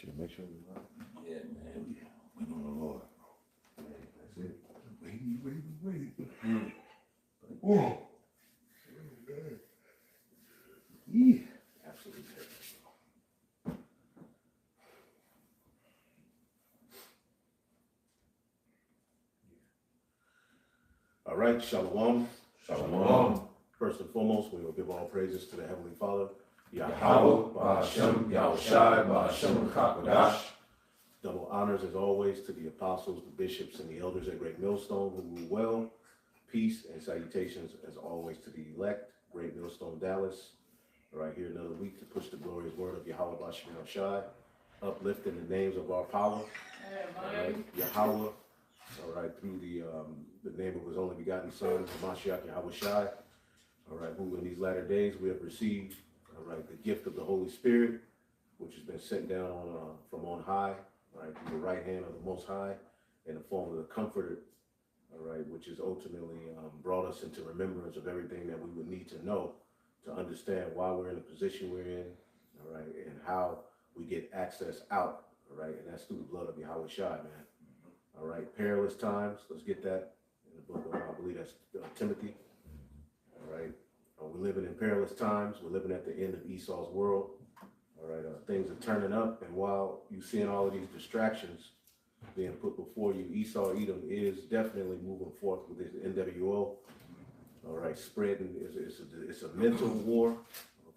you. Make sure you're right. Yeah, man. Wait on the Lord. That's it. Wait. Whoa. Yeah. Absolutely. All right, shalom. Shalom. First and foremost, we will give all praises to the Heavenly Father, Yahweh, Yahweh, Ba'ashem, Yahushai, Ba'ashem, Kakadash. Double honors as always to the apostles, the bishops, and the elders at Great Millstone who rule well. Peace and salutations as always to the elect, Great Millstone Dallas. All right, here another week to push the glorious word of Yahweh Ba'ashem Yahushai, uplifting the names of our power. All right, Yahweh. All right, through the name of his only begotten Son, Mashiach Yahweh Shai. All right, who in these latter days we have received, all right, the gift of the Holy Spirit, which has been sent down from on high, all right, through the right hand of the Most High, in the form of the Comforter, all right, which has ultimately brought us into remembrance of everything that we would need to know to understand why we're in the position we're in, all right, and how we get access out, all right, and that's through the blood of Yahweh Shai, man. All right, perilous times. Let's get that in the book of, I believe that's Timothy. All right, we're living in perilous times. We're living at the end of Esau's world. All right, things are turning up, and while you're seeing all of these distractions being put before you, Esau Edom is definitely moving forth with his NWO. All right, spreading. It's a mental war.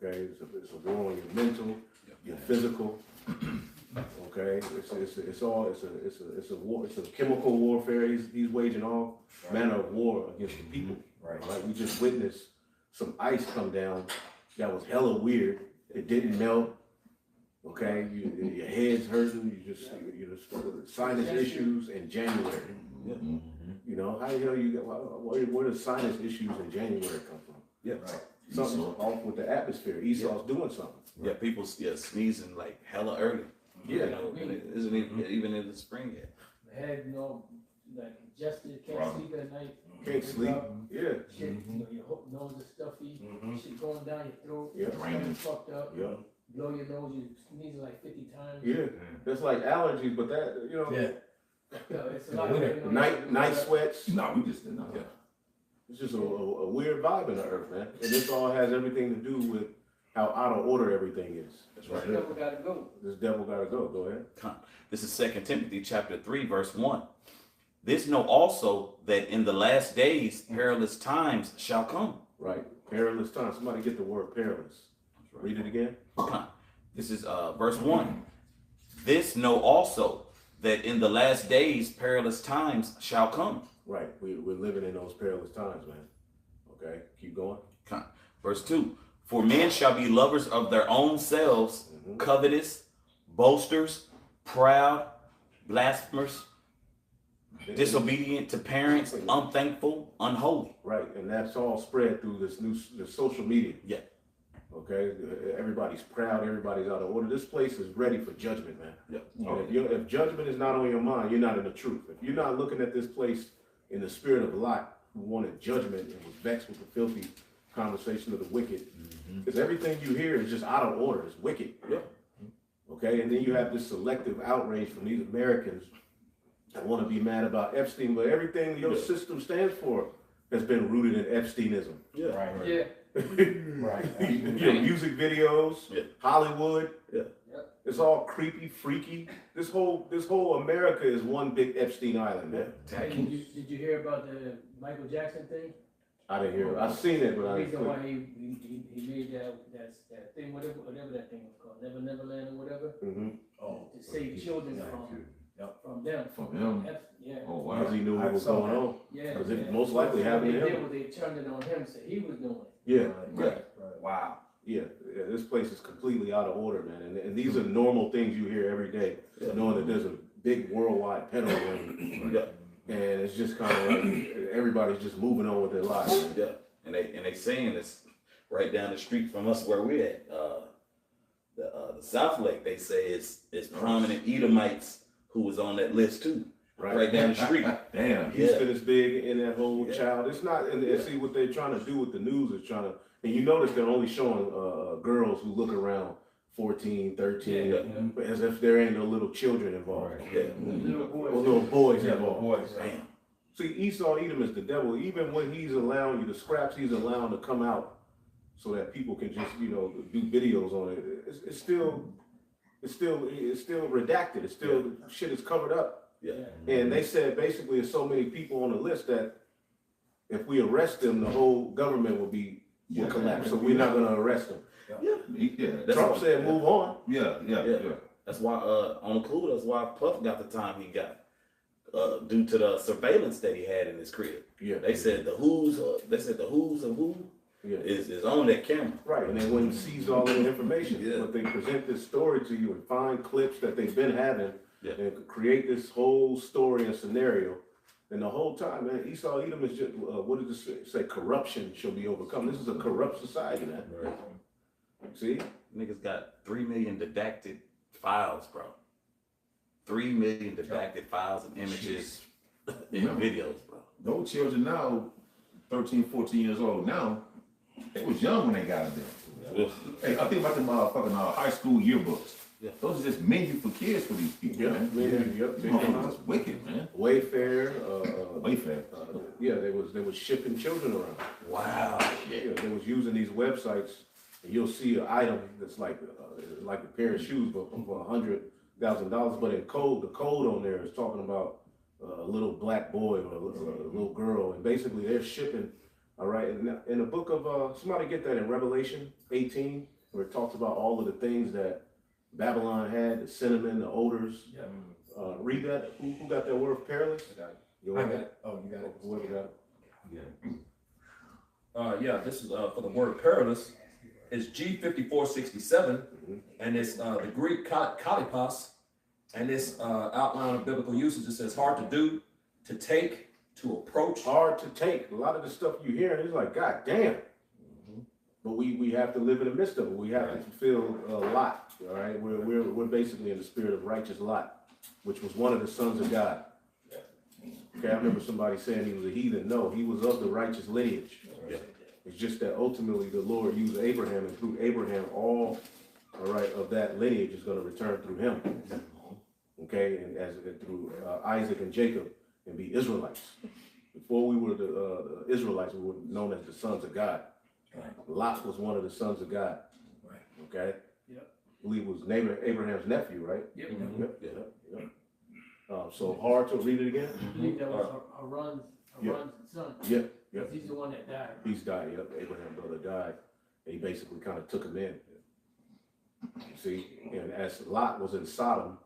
Okay, it's a war on your mental, your physical. Okay, it's a war. It's a chemical warfare. He's waging all manner of war against the people. Right. Like we just witnessed some ice come down that was hella weird. It didn't melt. Okay, your head's hurting. You just sinus issues in January. Mm-hmm. You know how the hell you get? Where does sinus issues in January come from? Yeah, right. Something's off with the atmosphere. Esau's doing something. Yeah, people sneezing like hella early. Yeah. You know, and it isn't even in the spring yet. The head, like congested, can't sleep at night. Can't sleep. Yeah. Shit, your nose is stuffy. Shit going down your throat. Yeah. Stomach fucked up. Yeah. Blow your nose, you sneeze like 50 times. Yeah. It's like allergies, but that It's a lot of night sweats. No, we just didn't know. Yeah. It's just a weird vibe in the earth, man. And this all has everything to do with how out of order everything is. That's This right. devil gotta go. This devil gotta go. Go ahead. This is 2 Timothy chapter 3, verse 1. This know also that in the last days perilous times shall come. Right. Perilous times. Somebody get the word perilous. Read it again. This is verse 1. This know also that in the last days perilous times shall come. Right. We're living in those perilous times, man. Okay. Keep going. Verse 2. For men shall be lovers of their own selves, covetous, boasters, proud, blasphemers, disobedient to parents, unthankful, unholy. Right. And that's all spread through this social media. Yeah. Okay. Everybody's proud. Everybody's out of order. This place is ready for judgment, man. Yeah. And if judgment is not on your mind, you're not in the truth. If you're not looking at this place in the spirit of Lot, who wanted judgment and was vexed with the filthy conversation of the wicked, because everything you hear is just out of order. It's wicked. Yeah. Okay, and then you have this selective outrage from these Americans that want to be mad about Epstein, but everything your system stands for has been rooted in Epsteinism. Yeah. Right. Yeah. Your music videos, Hollywood. Yeah. It's all creepy, freaky. This whole America is one big Epstein Island, man. Hey, did you hear about the Michael Jackson thing? I didn't hear it. I've seen it, but The I reason didn't. why he made that thing, whatever that thing was called, Neverland or whatever, Oh, to save children from them. From him? Yeah. Oh, wow. Because he knew what was going on. Yeah. Because it most likely happened to They him. turned it on him, so he was doing it. Yeah, Right. Wow. yeah. This place is completely out of order, man. And these are normal things you hear every day, knowing that there's a big worldwide pedo ring. Yeah. And it's just kind of like everybody's just moving on with their lives. Yeah. And they saying this right down the street from us where we're at. The South Lake, they say it's prominent Edomites who was on that list too. Right down the street. Damn. Houston is big in that whole Yeah. child. It's not, and see what they're trying to do with the news is trying to, and you notice they're only showing girls who look around 14, 13, Yeah. as if there ain't no little children involved. Yeah. Little boys. Or little boys Yeah, involved. boys. Damn. See, Esau Edom is the devil. Even when he's allowing you the scraps, he's allowing to come out so that people can just, you know, do videos on it. It's still redacted. It's still shit is covered up. Yeah. And they said basically there's so many people on the list that if we arrest them, the whole government will collapse. So we're not going to arrest them. Yeah. Trump said move on. Yeah. That's why on Clue, that's why Puff got the time he got. Due to the surveillance that he had in his crib. Yeah. They said the who's of who Yeah. is on that camera. Right, and then when he sees all the information, Yeah. but they present this story to you and find clips that they've been having Yeah. and create this whole story and scenario. And the whole time, man, Esau Edom is just, what does it say? Corruption shall be overcome. This is a corrupt society, man. Right. See? Niggas got 3 million redacted files, bro. 3 million redacted files and images and videos, bro. Those children now, 13, 14 years old now, they was young when they got there. Yeah. Hey, I think about them fucking high school yearbooks. Yeah. Those are just menu for kids for these people, Yeah, man. yep. These motherfuckers is wicked, man. Wayfair, Wayfair. yeah, they was shipping children around. Wow. Yeah, they was using these websites, and you'll see an item that's like a pair of shoes, but for $100,000. But in code, the code on there is talking about a little black boy or a little girl, and basically they're shipping. All right, in the book of somebody get that in Revelation 18, where it talks about all of the things that Babylon had, the cinnamon, the odors. Yeah. Read that. Who got that word perilous? I got it. You I want got it? it. Oh, you got it. Whoever got it. Yeah, this is for the word perilous. It's G5467, and it's the Greek kalipos, and this outline of biblical usage. It says hard to do, to take, to approach. Hard to take. A lot of the stuff you hear, it's like, God damn. But we have to live in the midst of it. We have to fulfill Lot. All right, we're basically in the spirit of righteous Lot, which was one of the sons of God. Okay, I remember somebody saying he was a heathen. No, he was of the righteous lineage. Yeah. It's just that ultimately the Lord used Abraham, and through Abraham, all right, of that lineage is going to return through him. Okay, and through Isaac and Jacob, and be Israelites. Before we were the Israelites, we were known as the sons of God. Lot was one of the sons of God. Okay. Yep. I believe it was Abraham's nephew, right? Yep. Yep. So hard to read it again. I believe that was Haran's son. Yep. 'Cause he's the one that died. He's died. Yep. Abraham's brother died. And he basically kind of took him in. See, and as Lot was in Sodom,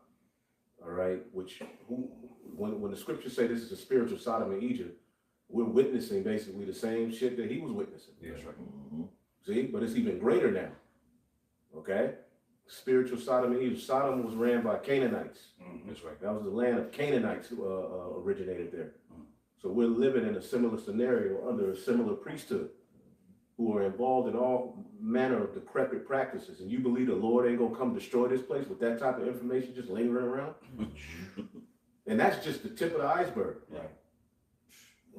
all right, when the scriptures say this is a spiritual Sodom and Egypt, we're witnessing basically the same shit that he was witnessing. That's right. See, but it's even greater now. Okay, spiritual Sodom and Egypt. Sodom was ran by Canaanites. That's right. That was the land of Canaanites who originated there. So we're living in a similar scenario under a similar priesthood, who are involved in all manner of decrepit practices. And you believe the Lord ain't gonna come destroy this place with that type of information just lingering around? And that's just the tip of the iceberg. Right.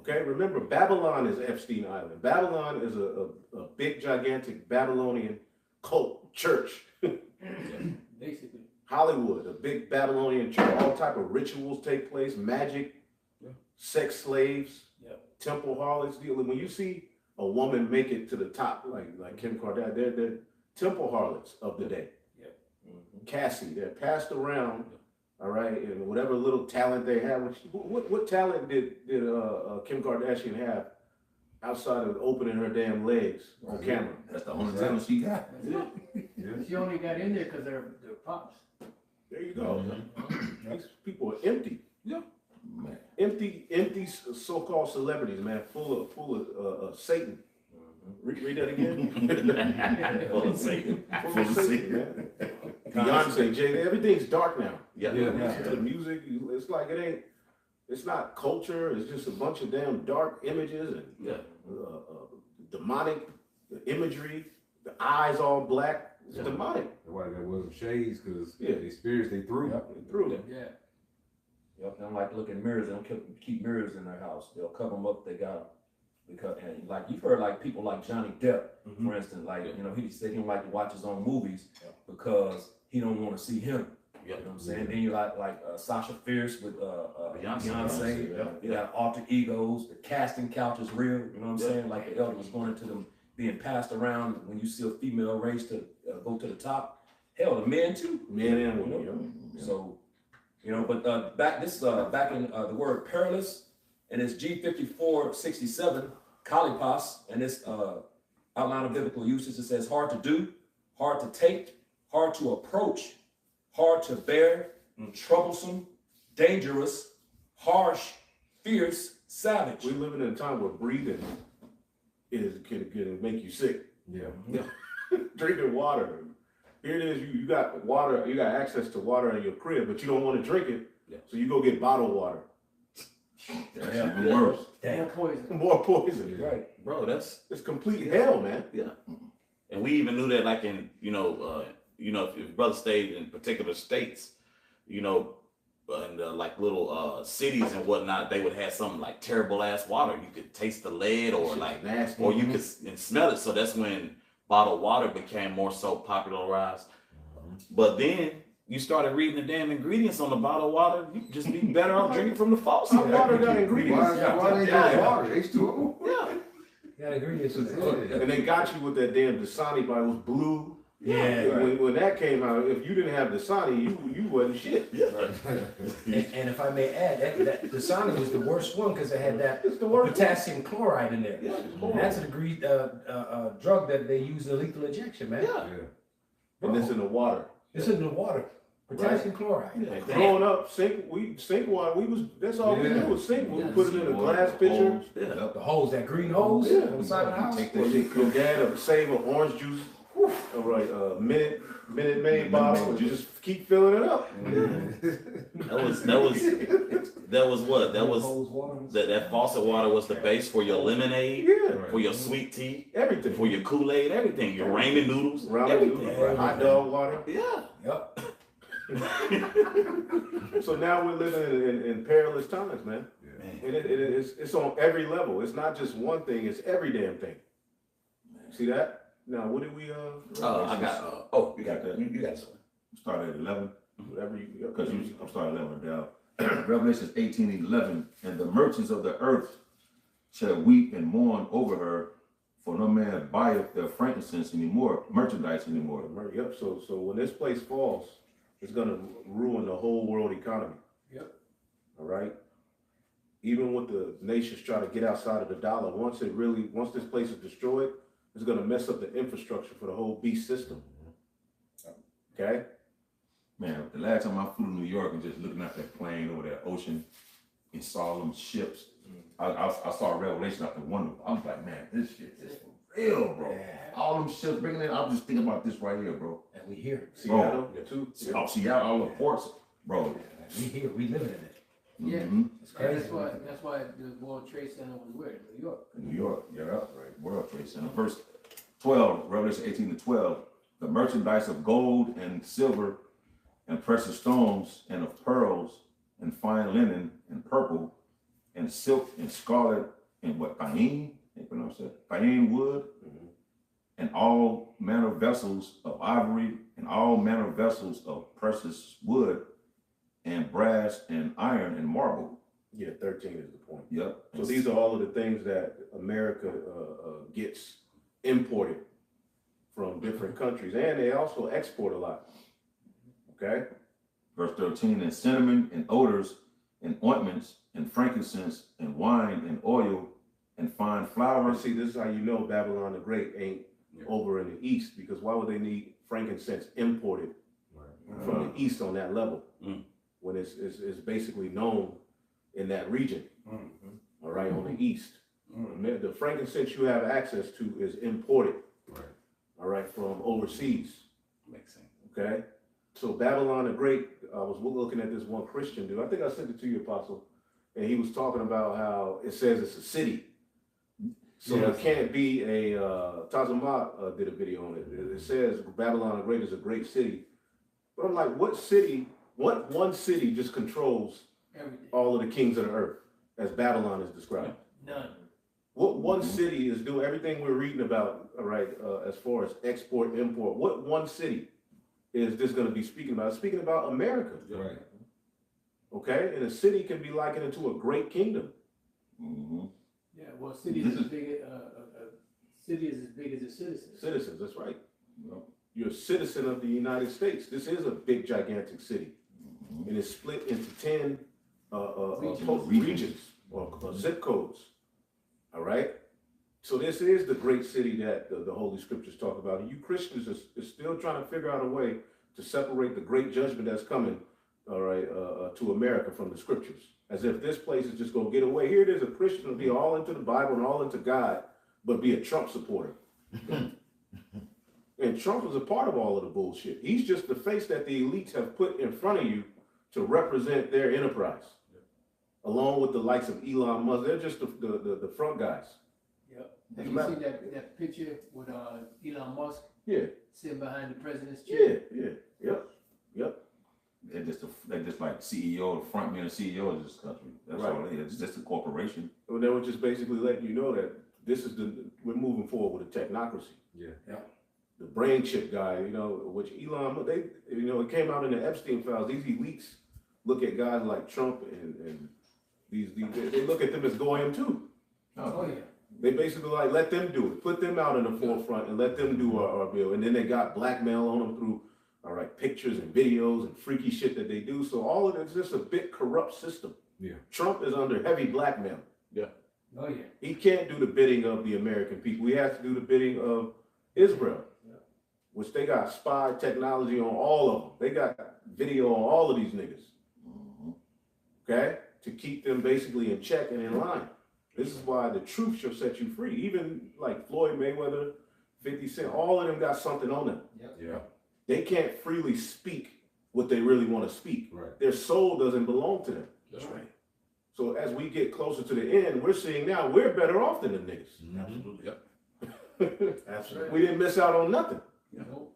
Okay, remember Babylon is Epstein Island. Babylon is a big, gigantic Babylonian cult church. Basically. Hollywood, a big Babylonian church. All type of rituals take place, magic, sex slaves, temple harlots. When you see a woman make it to the top, like Kim Kardashian, they're temple harlots of the day. Cassie, they're passed around. All right, and whatever little talent they have. What talent did Kim Kardashian have outside of opening her damn legs on camera? That's the only talent she got. She only got in there because they're pops. There you go. These people are empty. Man. Empty so-called celebrities, man, full of Satan. Read that again. Full of Satan. Full of Satan, man. Beyonce, Jay, everything's dark now. Yeah. Listen to the music. It's like it's not culture. It's just a bunch of damn dark images and demonic imagery. The eyes all black. It's demonic. That's why there wasn't shades, because Yeah. the spirits they threw. Through. Yeah. Yep, they don't like to look in mirrors. They don't keep mirrors in their house. They'll cover them up. They got because, and like you've heard like people like Johnny Depp, for instance, like, you know, he said he don't like to watch his own movies because he don't want to see him. You know what I'm saying? Then you like Sasha Fierce with Beyonce. You got alter egos. The casting couch is real. You know what I'm saying? Like the elder was going into them being passed around when you see a female race to go to the top. Hell, the men too. Men and You know? women. So, you know, but back in the word perilous, and it's G5467 kalipas, and it's outline of biblical usage. It says hard to do, hard to take, hard to approach, hard to bear, troublesome, dangerous, harsh, fierce, savage. We're living in a time where breathing can make you sick. Yeah. Drinking water. Here it is, you got water, you got access to water in your crib, but you don't want to drink it. So you go get bottled water. That's even worse. More poison. More poison. Right. Bro, It's complete hell, man. yeah. And we even knew that, like in, if brother stayed in particular states, and like little cities and whatnot, they would have some like terrible ass water. You could taste the lead or like, Nasty. or you could and smell it. So that's when bottled water became more so popularized. But then you started reading the damn ingredients on the bottled water. You just be better off drinking from the faucet. Our water got ingredients. Why they got water? H2O. Yeah. Got ingredients with And they got you with that damn Dasani bottle. It was blue. Yeah. When that came out, if you didn't have Dasani, you wasn't shit. Yeah. And if I may add, that Dasani was the worst one because it had that It's the worst. potassium chloride in there. Yeah, And that's a degree drug that they use in lethal injection, man. Yeah. And it's in the water. It's in the water. Potassium chloride. And growing up, sink water. That's all we knew was sink. We put it in a glass pitcher. Yeah. The hose, that green hose Yeah. on the side of the house. Take Or that you shit, could add a save of orange juice. All right, Minute Maid bottle. And you just keep filling it up. That was what? That was Hose water. that faucet water was the base for your lemonade, Yeah, for your sweet tea, everything. for your Kool-Aid, everything, your ramen noodles, Ramen everything. noodles, hot dog water. Yeah. Yep. So now we're living in perilous times, man. Man. And it's on every level. It's not just one thing, it's every damn thing. See that? Now, what did we, I got, you got that. You got something. Start at 11. whatever you, Because I'm starting 11 down. Revelations 18:11, and the merchants of the earth shall weep and mourn over her, for no man buyeth their frankincense anymore, merchandise anymore. Yep, so when this place falls, it's gonna ruin the whole world economy. Yep. All right? Even with the nations try to get outside of the dollar, once this place is destroyed, it's gonna mess up the infrastructure for the whole beast system. Okay? Man, the last time I flew to New York and just looking at that plane over that ocean and saw them ships, I saw Revelation out the window. I was like, man, this shit is for real, bro. All them ships bringing in, I was just thinking about this right here, bro. And we here. Seattle, too. Oh, Seattle, all the ports, bro. We here. We living in it. Yeah. Mhm. It's crazy. That's why the World Trade Center was where? New York. New York, yeah, right. World Trade Center. Verse 12, Revelation 18-12. The merchandise of gold and silver and precious stones and of pearls and fine linen and purple and silk and scarlet and what, pain? They pronounce that. Pain wood and all manner of vessels of ivory and all manner of vessels of precious wood and brass and iron and marble. Yeah, 13 is the point. Yep. So these are all of the things that America gets imported from different countries, and they also export a lot. Okay? Verse 13, and cinnamon and odors and ointments and frankincense and wine and oil and fine flour. See, this is how you know Babylon the Great ain't over in the East, because why would they need frankincense imported from the East on that level when it's basically known in that region, all right, on the East. The frankincense you have access to is imported, all right, from overseas. Makes sense. Okay, so Babylon the Great, I was looking at this one Christian dude, I think I sent it to you, Apostle, and he was talking about how it says it's a city. So it can't be a, Tazama did a video on it. It says Babylon the Great is a great city. But I'm like, what one city just controls Everything. all of the kings of the earth, as Babylon is described? None. What one city is doing everything we're reading about, all right, as far as export, import, what one city is this gonna be speaking about? It's speaking about America, Right. okay? And a city can be likened into a great kingdom. Mm-hmm. Yeah, well, city is as big, city is as big as its citizens. Citizens, that's right. Yep. You're a citizen of the United States. This is a big, gigantic city. Mhm. And it's split into 10 Regions. regions or zip codes. All right? So this is the great city that the Holy Scriptures talk about. And you Christians are still trying to figure out a way to separate the great judgment that's coming, all right, to America from the Scriptures. As if this place is just going to get away. Here it is, a Christian will be all into the Bible and all into God, but be a Trump supporter. And Trump is a part of all of the bullshit. He's just the face that the elites have put in front of you to represent their enterprise. Along with the likes of Elon Musk. They're just the front guys. Yep. Have you seen that picture with Elon Musk Yeah, sitting behind the president's chair? yep. They're just like CEO, the front man of CEO of this country. That's Right. all it is. It's just a corporation. Well, they were just basically letting you know that we're moving forward with a technocracy. Yeah. The brain chip guy, which Elon, it came out in the Epstein files. These elites look at guys like Trump and they look at them as goyim too. Oh, yeah. They basically like let them do it, put them out in the forefront and let them do our bill. And then they got blackmail on them through, all right, pictures and videos and freaky shit that they do. So all of it's just a bit corrupt system. Yeah. Trump is under heavy blackmail. Oh, yeah. He can't do the bidding of the American people. He has to do the bidding of Israel, which they got spy technology on all of them. They got video on all of these niggas, okay, to keep them basically in check and in line. This is why the truth shall set you free. Even like Floyd Mayweather, 50 Cent, all of them got something on them. Yeah. They can't freely speak what they really want to speak. Right. Their soul doesn't belong to them. That's right. So as we get closer to the end, we're seeing now we're better off than the niggas. Absolutely. Yep. Absolutely. We didn't miss out on nothing. Nope.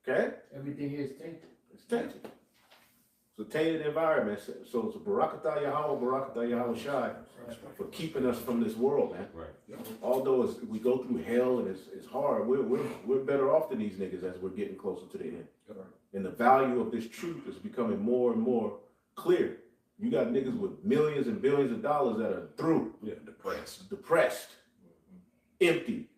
Okay? Everything here is tainted. It's tainted. It's a tainted environment. So it's a Barakatah Yahweh Shai for keeping us from this world, man. Right. Although we go through hell and it's hard, we're better off than these niggas as we're getting closer to the end. Right. And the value of this truth is becoming more and more clear. You got niggas with millions and billions of dollars that are through, Yeah. depressed, empty,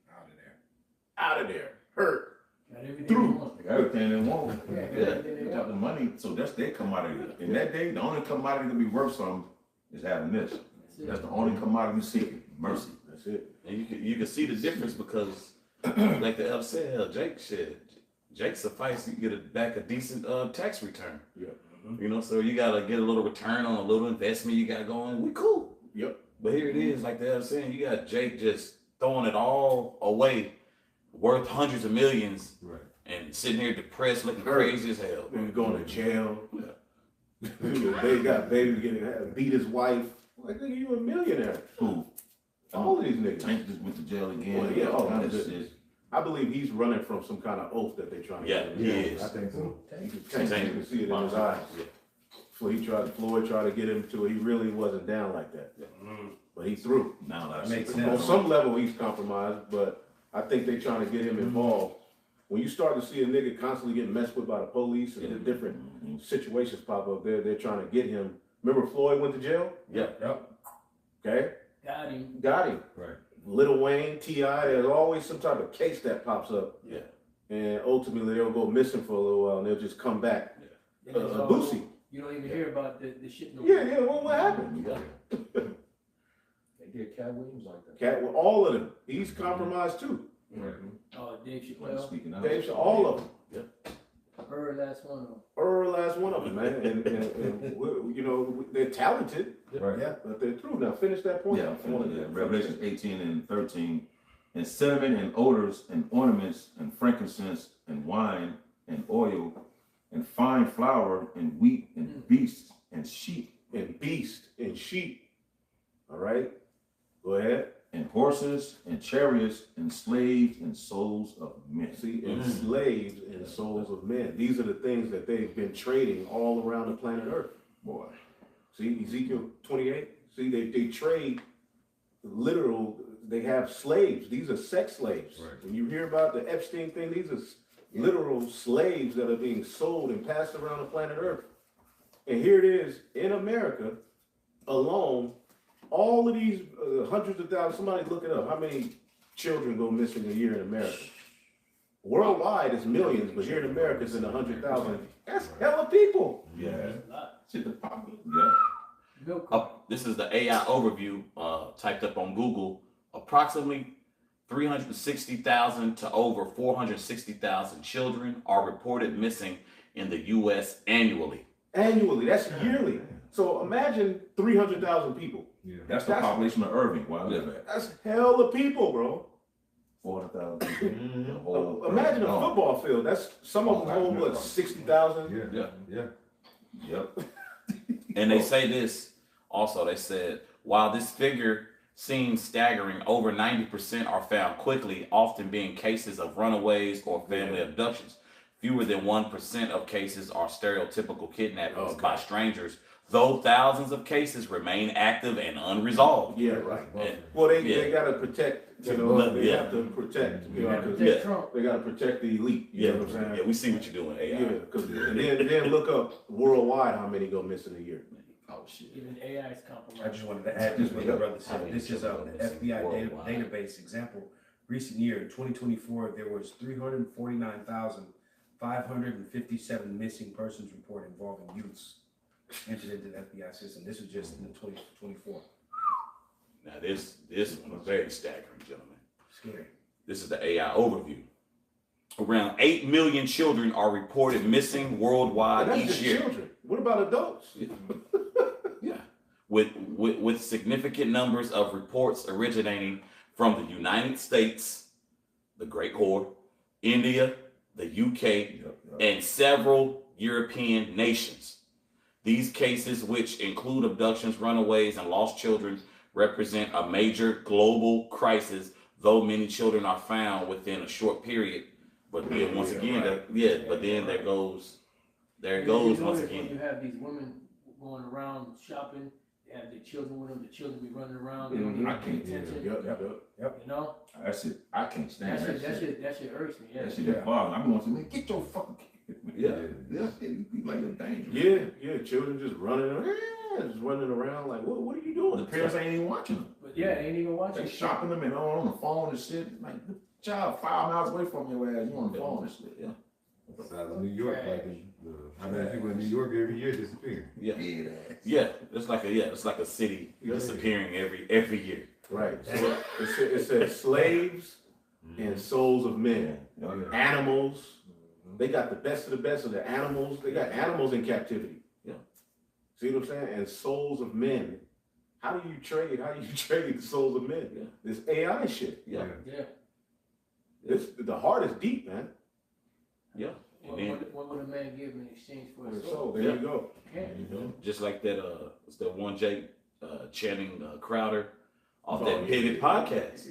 out of there, hurt. Got everything Through. they want. They got everything they want. Yeah, Yeah, everything they they got want. the money, so that's their commodity. In that day, the only commodity to be worth something is having this. That's the only commodity seeking, mercy. That's it. And you can see the difference because, like the elder said, hell, Jake suffice you get back a decent tax return. Yeah. So you gotta get a little return on a little investment you got going. We cool. Yep. But here it is, like the elder saying, you got Jake just throwing it all away, worth hundreds of millions, Right. and sitting here depressed, looking Hurt. crazy as hell. Then going to jail. They got baby getting beat his wife. Like, nigga, you a millionaire. Who? All of these niggas. Tank just went to jail again. Well, yeah, all oh, kind of this- shit. I believe he's running from some kind of oath that they're trying to Yeah, get him. he is. I think so. Tank. You can see it in his eyes. So Floyd tried to get him to it. He really wasn't down like that. But he threw. Now That that's makes On sense. some level, he's compromised, but I think they're trying to get him involved. When you start to see a nigga constantly getting messed with by the police and the different situations pop up, they're trying to get him. Remember Floyd went to jail? Yeah. Yep. Okay? Got him. Got him. Right. Lil Wayne, T.I., there's always some type of case that pops up. Yeah. And ultimately they'll go missing for a little while and they'll just come back. And it's all- Boosie. You don't even hear about the shit. No Yeah, what happened? They did Cat Williams like that. Cat with all of them. He's compromised too. Right. Oh, Dave Like Chappelle. speaking out. Dave, all of them. Her last one of them. Last one of them, man. And they're talented, Right. Yeah. but they're through. Now finish that point. Yeah, Revelation 18 and 13. And cinnamon and odors and ornaments and frankincense and wine and oil and fine flour and wheat and beasts and sheep And beast and sheep. All right. Go ahead. and horses and chariots and slaves and souls of men. See, enslaved and souls of men. These are the things that they've been trading all around the planet Earth. Boy. See, Ezekiel 28. See, they trade literal, they have slaves. These are sex slaves. Right. When you hear about the Epstein thing, these are literal slaves that are being sold and passed around the planet Earth. And here it is in America alone, all of these hundreds of thousands, somebody look it up, how many children go missing a year in America? Worldwide, it's millions, but here in America, it's in the 100,000. That's hella people. Yeah. A lot. Shit, the problem. Yeah. Milk. This is the AI overview typed up on Google. Approximately 360,000 to over 460,000 children are reported missing in the U.S. annually. Annually, that's yearly. So imagine 300,000 people. Yeah. That's the population of Irving, where I live at. That's hella people, bro. 400,000. The whole Imagine a Irving. football field. That's some of them hold what, 60,000? Yeah. Yeah. Yeah. Yep. And they say this also, they said, while this figure seems staggering, over 90% are found quickly, often being cases of runaways or family abductions. Fewer than 1% of cases are stereotypical kidnappings by strangers, though thousands of cases remain active and unresolved. Yeah, right. And- Well, they Yeah. gotta protect, you know, they Yeah. have to protect, you know, Gotta 'cause protect Trump. they gotta protect the elite, you know what I'm saying? Yeah, we see what you're doing, AI. Yeah, 'cause- and then look up worldwide how many go missing a year. Oh shit. Even AI is I compromised. just wanted to add this what the brother How said. many This is children an are missing FBI worldwide? database example. Recent year, in 2024, there was 349,557 missing persons reported involving youths entered into the FBI system. This was just in 2024. Now this one is very staggering, gentlemen. Scary. This is the AI overview. Around 8 million children are reported missing worldwide And that's each just year. children. What about adults? Yeah. With significant numbers of reports originating from the United States, the Great Core, India, the UK, and several European nations. These cases, which include abductions, runaways, and lost children, represent a major global crisis, though many children are found within a short period. But then once again, but then there it goes You once notice when again. you have these women going around shopping, they have their children with them, the children be running around, they don't Mhm. even I pay can't- attention. Yep. You know? That's it. I can't stand that shit. That shit irks me, yeah. That shit that bothers me. I'm going to say, man, get your fucking kid. Yeah. Yeah. You be like, you're dangerous. Yeah, children just running around like, what are you doing? The parents ain't even watching them. But yeah, they ain't even They watching. shopping them and all on the phone and shit. Like, the child 5 miles away from your ass, you on the phone and shit. Yeah. Besides New York, like how many people in New York every year disappear? Yeah. Yeah. Yeah. It's like a city disappearing every year. Right. So it says slaves and souls of men, animals. They got the best of the animals. They got animals in captivity. Yeah. See what I'm saying? And souls of men. How do you trade the souls of men? Yeah. This AI shit. Yeah. Yeah. The heart is deep, man. Yeah. What would a man give in exchange for And his so soul? there you go. Can't. Just like that it's that one Jake Channing Crowder off Oh, that yeah. Pivot podcast.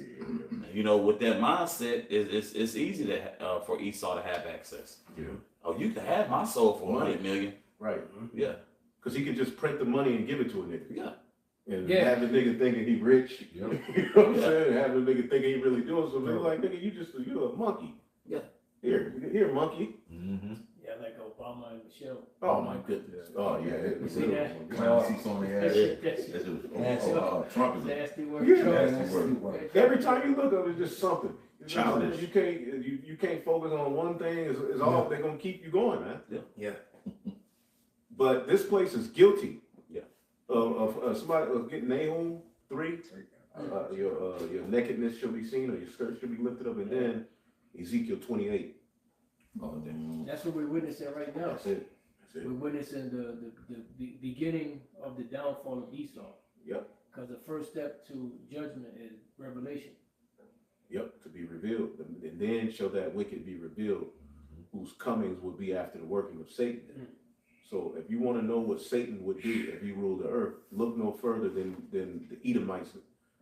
You know, with that mindset, it's easy to for Esau to have access. Yeah. Oh, you can have my soul for 100 million. Right. Yeah. Because he could just print the money and give it to a nigga. Yeah. And Yeah. have the nigga thinking he rich. Yep. You know what I'm saying? Have the nigga thinking he really doing something. They're like, nigga, you're a monkey. Yeah. Here, monkey. Mm-hmm. Yeah, like Obama and Michelle. Oh my goodness. Oh yeah. You see that? Clown seats on the That ass. shit, that That shit. shit was, Nasty. Trump is a Nasty word. Yeah. nasty word. Every time you look up, it's just something. It's just Childish. something. You can't focus on one thing. It's all they're gonna keep you going, man. Yeah. But this place is guilty. Yeah. Of somebody of getting Nahum 3. Your nakedness shall be seen, or your skirt shall be lifted up, and then Ezekiel 28. Oh, damn. That's what we're witnessing right now. That's it. We're witnessing the beginning of the downfall of Esau. Yep. Because the first step to judgment is revelation. Yep, to be revealed. And then shall that wicked be revealed, whose comings will be after the working of Satan. So if you want to know what Satan would do if he ruled the earth, look no further than the Edomites,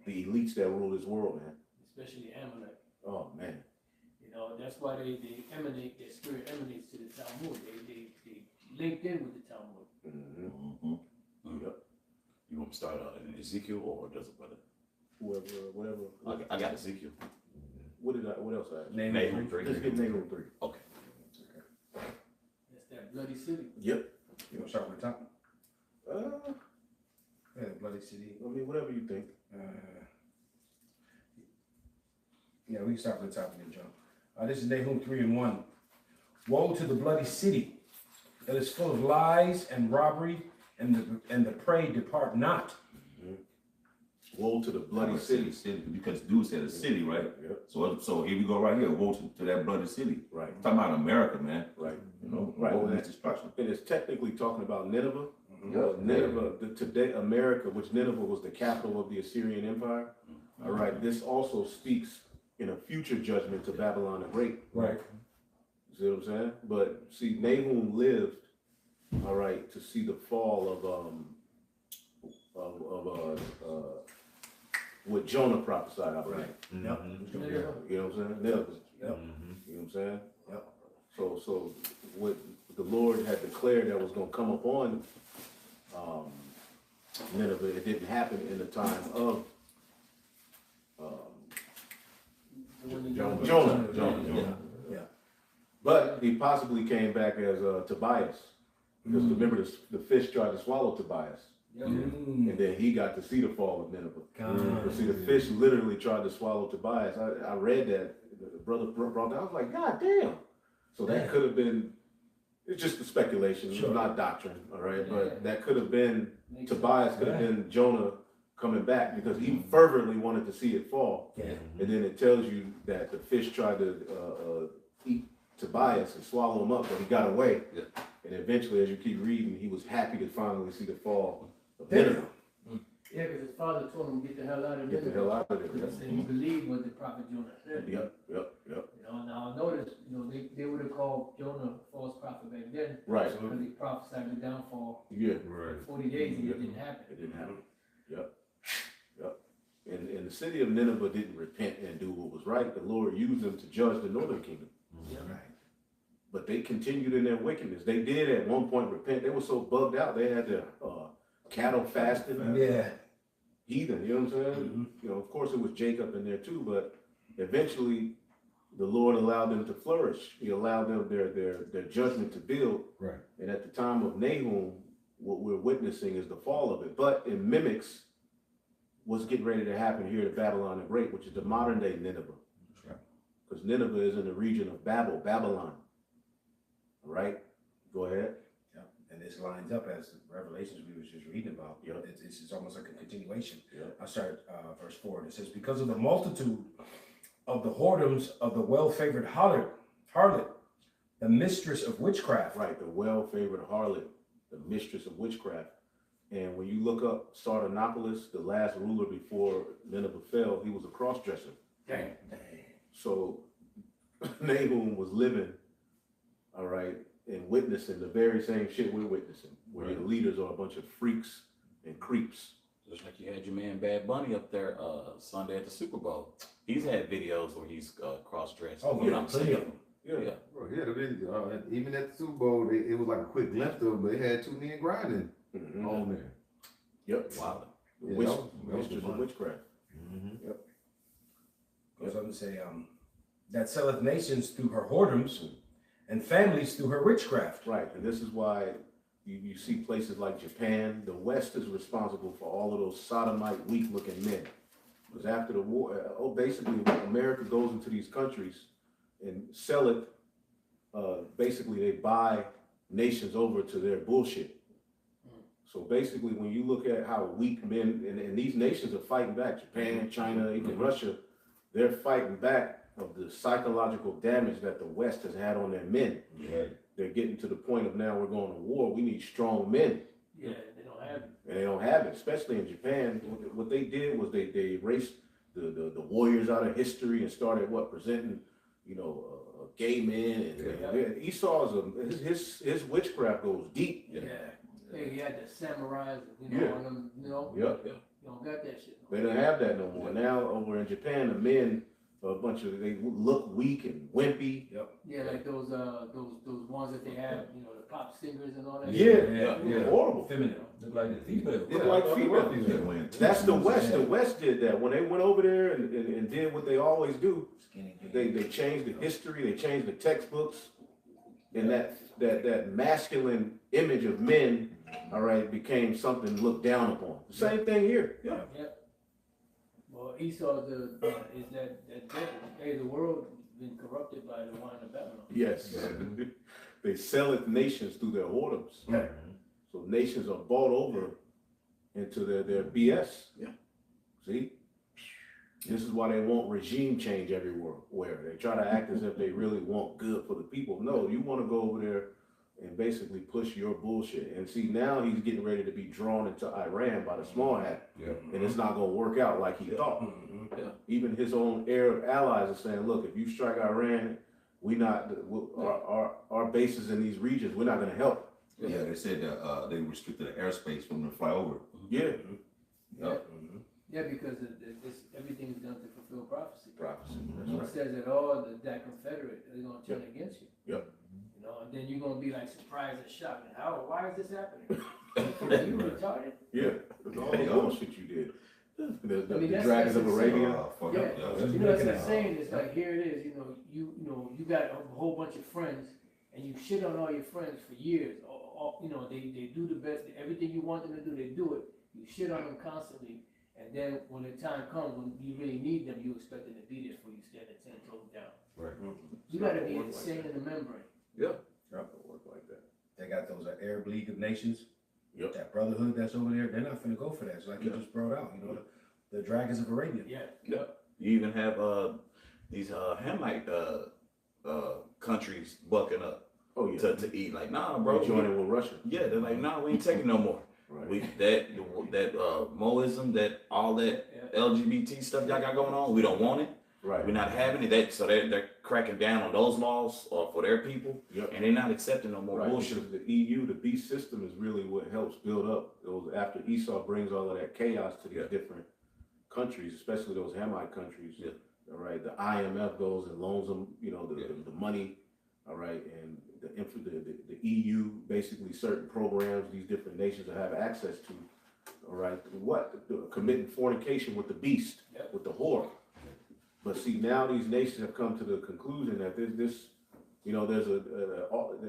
the elites that rule this world, man. Especially the Ammonite. Oh man. You know, that's why they emanate, their spirit emanates to the Talmud. They linked in with the Talmud. Mm-hmm. Mhm. Yep. You want me to start in Ezekiel or does it brother? whoever, whatever. I got Ezekiel. What else I ask? Nahum 3. Let's get Nahum 3. Okay. That's that bloody city. Yep. You want to start with the top? Uh, Yeah, Bloody City. I mean, whatever you think. Yeah, we can start from the top again, John. This is Nahum 3:1. Woe to the bloody city that is full of lies and robbery, and the prey depart not. Woe to the bloody city. Because dude said a city, right? Yep. So here we go right here. Woe to that bloody city. Right. I'm talking about America, man. Right. You know, Right. woe to its destruction. And it's technically talking about Nineveh. Yeah. Nineveh, today America, which Nineveh was the capital of the Assyrian Empire. All right. This also speaks in a future judgment to Babylon the Great. Right. You see what I'm saying? But see, Nahum lived, all right, to see the fall of what Jonah prophesied, I believe. Right. You know what I'm saying? Nineveh. Yep. You know what I'm saying? Yep. So what the Lord had declared that was going to come upon Nineveh, it didn't happen in the time of Jonah. Yeah. But he possibly came back as Tobias. Because remember, the fish tried to swallow Tobias. And then he got to see the fall of Nineveh. But see, the fish literally tried to swallow Tobias. I read that. The brother brought that. I was like, God damn. So that could have been, it's just a speculation, Sure. not doctrine, all right? But that could have been, Tobias could have been Jonah coming back because he fervently wanted to see it fall. Yeah. And then it tells you that the fish tried to eat Tobias and swallow him up, but he got away. Yeah. And eventually, as you keep reading, he was happy to finally see the fall of Damn. Nineveh. Yeah, because his father told him to get the hell out of Get the Nineveh. hell out of there. Because he believed what the prophet Jonah said. Yep. You know, now I noticed, you know, they would have called Jonah a false prophet back then. Right. Because he prophesied the downfall Yeah. Right. in 40 days and it didn't happen. It didn't happen. Yep. And the city of Nineveh didn't repent and do what was right. The Lord used them to judge the northern kingdom. Right. But they continued in their wickedness. They did at one point repent. They were so bugged out. They had their cattle fasting. Yeah. Heathen, you know what I'm saying? You know, of course it was Jacob in there too, but eventually the Lord allowed them to flourish. He allowed them their judgment to build. Right. And at the time of Nahum, what we're witnessing is the fall of it. But it mimics what's getting ready to happen here to Babylon the Great, which is the modern day Nineveh. Right. Because Nineveh is in the region of Babylon. All right? Go ahead. Yep. And this lines up as the Revelations we was just reading about. Yep. It's almost like a continuation. Yep. I start verse 4, and it says, because of the multitude of the whoredoms of the well-favored harlot, the mistress of witchcraft. Right, the well-favored harlot, the mistress of witchcraft. And when you look up Sardanapalus, the last ruler before Nineveh fell, he was a cross-dresser. Dang. So Nahum was living, all right, and witnessing the very same shit we're witnessing, where your leaders are a bunch of freaks and creeps. Just like you had your man Bad Bunny up there Sunday at the Super Bowl. He's had videos where he's cross-dressed. Oh, if I'm yeah, not plenty of mistaken. Yeah. Yeah. Bro, yeah, the video, even at the Super Bowl, it was like a quick glimpse of it, but it had two men grinding Mhm. on there. Yep. Wow. Yeah, Witch, that was mistress of fun. witchcraft. Goes on to say, that selleth nations through her whoredoms, and families through her witchcraft. Right, and this is why you see places like Japan. The West is responsible for all of those sodomite, weak-looking men. Because after the war, basically America goes into these countries and sell it. Basically, they buy nations over to their bullshit. So basically, when you look at how weak men, and these nations are fighting back, Japan, China, even Russia, they're fighting back of the psychological damage that the West has had on their men. Right. They're getting to the point of now we're going to war. We need strong men. Yeah, they don't have it. And they don't have it, especially in Japan. What they did was they erased the warriors out of history and started presenting, gay men. And Esau's his witchcraft goes deep. Yeah. Hey, he had the samurais, on them, Yep. you don't got that shit. They don't have that no more. Now over in Japan, the men a bunch of, they look weak and wimpy. Yeah, like those ones that they have, you know, the pop singers and all that. Yeah. Horrible. Feminine. Look like the female. Look like female. Yeah, when- That's the West. The West did that. When they went over there and did what they always do, they changed the history, they changed the textbooks, and that masculine image of men, all right, became something looked down upon. The same thing here. Yeah. Well, Esau is that devil. Hey, the world been corrupted by the wine of Babylon. Yes. They sell it nations through their whoredoms. So nations are bought over into their BS. Yeah. See? This is why they want regime change everywhere. Where they try to act as if they really want good for the people. No, you want to go over there and basically push your bullshit. And see, now he's getting ready to be drawn into Iran by the small hat. And it's not going to work out like he thought. Even his own Arab allies are saying, look, if you strike Iran, our bases in these regions, we're not going to help. Yeah, they said that they restricted the airspace for them to fly over. Yeah. Yeah, because everything is done to fulfill prophecy. Prophecy. It says that all that Confederate are going to turn against you. Yep. You know, and then you're going to be like surprised and shocked. And how? Why is this happening? You retarded? Yeah. It's all the bullshit you did. The I mean, dragons of Arabia. Yeah. You know, that's what I'm saying. It's like, here it is. You got a whole bunch of friends, and you shit on all your friends for years. You know, they do the best. Everything you want them to do, they do it. You shit on them constantly. And then when the time comes, when you really need them, you expect them to be there for you, standing 10 toes down. Right. You got to be insane in the membrane. Not gonna work like that. They got those Arab League of Nations. Yep. That brotherhood that's over there, they're not gonna go for that. It's like you just brought out, you know, the dragons of Arabia. Yeah. You even have these Hamite countries bucking up Oh yeah. to eat. Like, nah, bro. Joining with Russia. Yeah, they're like, nah, we ain't taking no more. Right. We that Moism, that all that LGBT stuff y'all got going on, we don't want it. Right. We're not having it. So they're cracking down on those laws for their people, and they're not accepting no more bullshit. Because the EU, the beast system, is really what helps build up those. After Esau brings all of that chaos to these different countries, especially those Hamite countries. Yeah. All right. The IMF goes and loans them, you know, the money. All right, and the EU, basically certain programs these different nations will have access to. All right, committing fornication with the beast, with the whore. But see, now these nations have come to the conclusion that there's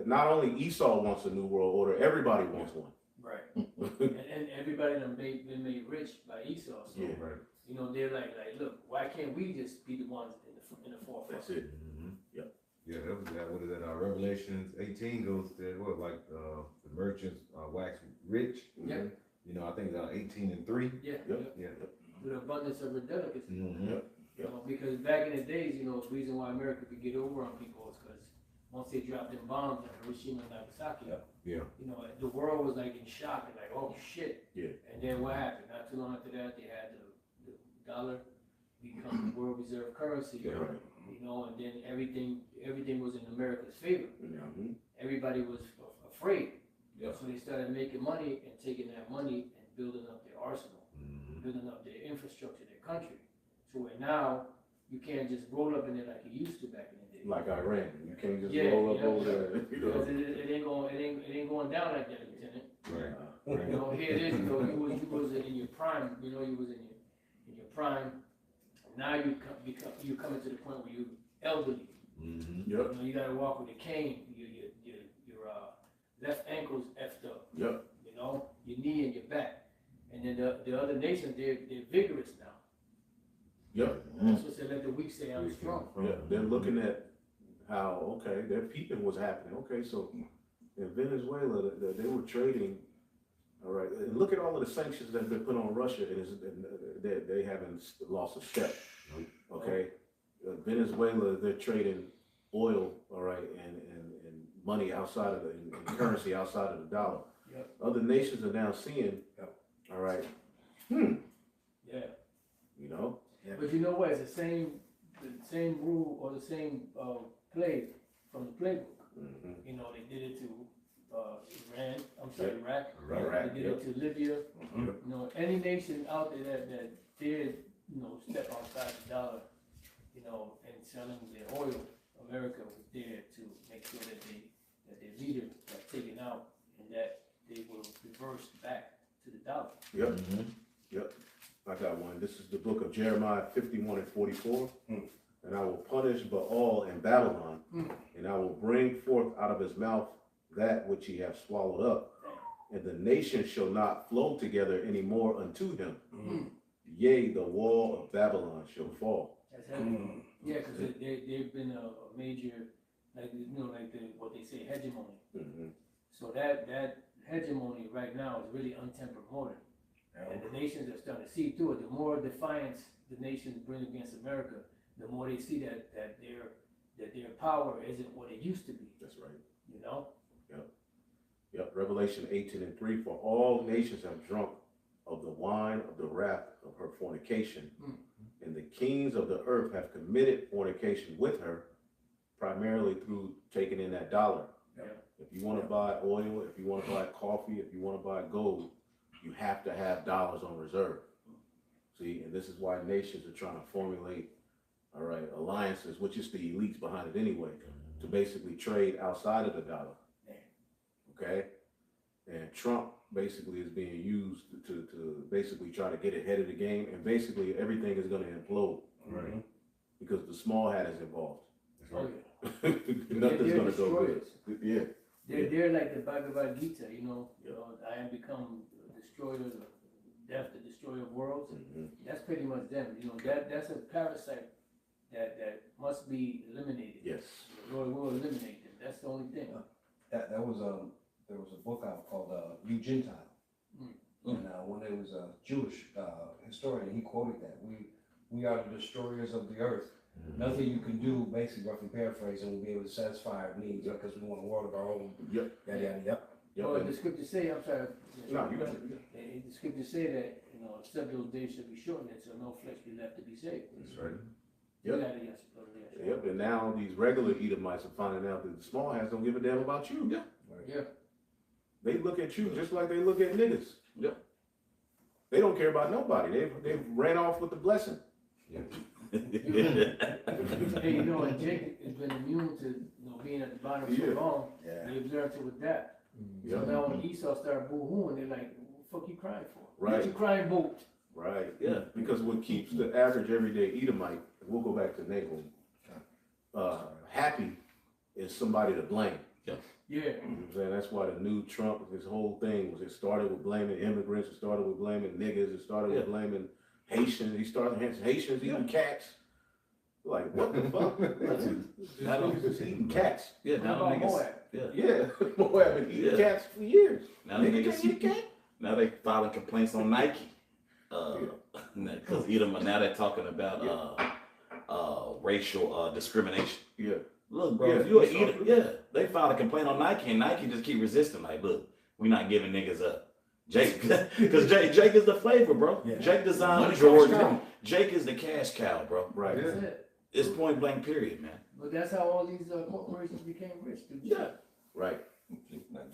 not only Esau wants a new world order, everybody wants one. Right. and everybody done been made rich by Esau. So, you know, they're like, look, why can't we just be the ones in the forefront? That's it. Yeah, that was that. What is that? Revelations 18 goes to what, like the merchants wax rich. Yeah. You know, I think it's 18:3. Yeah. Yeah. With abundance of delicacy. Mm-hmm. You know, because back in the days, you know, the reason why America could get over on people is because once they dropped them bombs on Hiroshima and Nagasaki, Yeah. you know, the world was like in shock and like, oh shit. Yeah. And then what happened? Not too long after that, they had the dollar become the world reserve currency. Right. You know, and then everything was in America's favor. Mm-hmm. Everybody was afraid. Yeah. So they started making money and taking that money and building up their arsenal, building up their infrastructure, their country. So where now you can't just roll up in there like you used to back in the day. Like Iran, you can't just roll up over there. You know. Because it ain't going down like that, Lieutenant. Right. You know, here it is. You know, you was in your prime. You know, you was in your prime. Now you're coming to the point where you're elderly. Mm-hmm. You know, you gotta walk with a cane. Your left ankle's effed up. Yep. You know, your knee and your back. And then the other nations, they're vigorous now. Yep. That's what they let the weak say I'm strong. Yeah. They're looking at how they're peeping what's happening. Okay, so in Venezuela, they were trading. All right, and look at all of the sanctions that have been put on Russia, and they haven't lost a step. Okay, Venezuela, they're trading oil, all right, and money outside of and currency outside of the dollar. Yep. Other nations are now seeing, all right, Yeah. you know, But you know what? It's the same rule or the same play from the playbook. You know, they did it to Iraq. Iraq, They did it to Libya. You know, any nation out there that did, you know, step outside the dollar, you know, and selling their oil, America was there to make sure that their leader got taken out and that they will reverse back to the dollar. Yep, yep. I got one. This is the book of Jeremiah 51 and 44. And I will punish Baal and Babylon, and I will bring forth out of his mouth that which he hath swallowed up. And the nations shall not flow together any more unto him. Yea, the wall of Babylon shall fall. That's heavy. Yeah, because they've been a major, like, you know, like what they say, hegemony. So that hegemony right now is really untempered modern. And the nations are starting to see through it. The more defiance the nations bring against America, the more they see that their power isn't what it used to be. That's right. You know? Yep. Revelation 18 and 3. For all nations have drunk of the wine of the wrath of her fornication, and the kings of the earth have committed fornication with her, primarily through taking in that dollar. If you want to buy oil, if you want to buy coffee, if you want to buy gold, you have to have dollars on reserve. See, and this is why nations are trying to formulate, all right, alliances, which is the elites behind it anyway, to basically trade outside of the dollar. Okay? And Trump basically is being used to basically try to get ahead of the game, and basically everything is going to implode. Right. Because the small hat is involved. Oh, Nothing's going to go good. Yeah. They're like the Bhagavad Gita, you know, I am become the destroyer of death, the destroyer of worlds. That's pretty much them. You know, that's a parasite that must be eliminated. Yes. The Lord will eliminate them. That's the only thing. That was there was a book out called You Gentile. And when there was a Jewish historian, he quoted that we are the destroyers of the earth. Nothing you can do, basically roughly paraphrasing, will be able to satisfy our needs because we want a world of our own. Yep. Yep. Well, the scriptures say, I'm sorry. No, you got it. The scriptures say that, you know, except those days shall be shortened, so no flesh be left to be saved. That's right. You Yep. got it, yes, brother, yes. Yep. And now these regular Edomites are finding out that the small hats don't give a damn about you. Yeah. Yeah. They look at you just like they look at niggas. Yeah. They don't care about nobody. They've ran off with the blessing. Hey, you know, and Jake has been immune to, you know, being at the bottom so long. They observed it with that. So now when Esau started boo-hooing, they're like, what the fuck you crying for? Right. What you crying about? Right. Yeah. Because what keeps the average everyday Edomite, and we'll go back to Nahum, happy is somebody to blame. Yeah. You know what I'm saying? That's why the new Trump, his whole thing was, it started with blaming immigrants, it started with blaming niggas, it started with blaming Haitians, he started Haitians eating cats. Like, what the fuck? Just eating cats. Yeah, How now about niggas. Moab? Yeah, Moab been eating cats for years. Now Nigga niggas. can't eat a cat. Now they filing complaints on Nike. Because now they're talking about racial discrimination. Yeah. Look, bro, Yeah, if you're you an saw eater, they filed a complaint on Nike, and Nike just keep resisting. Like, look, we're not giving niggas up. Jake, because Jake is the flavor, bro. Yeah. Jake designed Money Jordan. comes Jake is the cash cow, bro. Right. That's it. It's point blank, period, man. But that's how all these corporations became rich. Dude. Yeah. Right.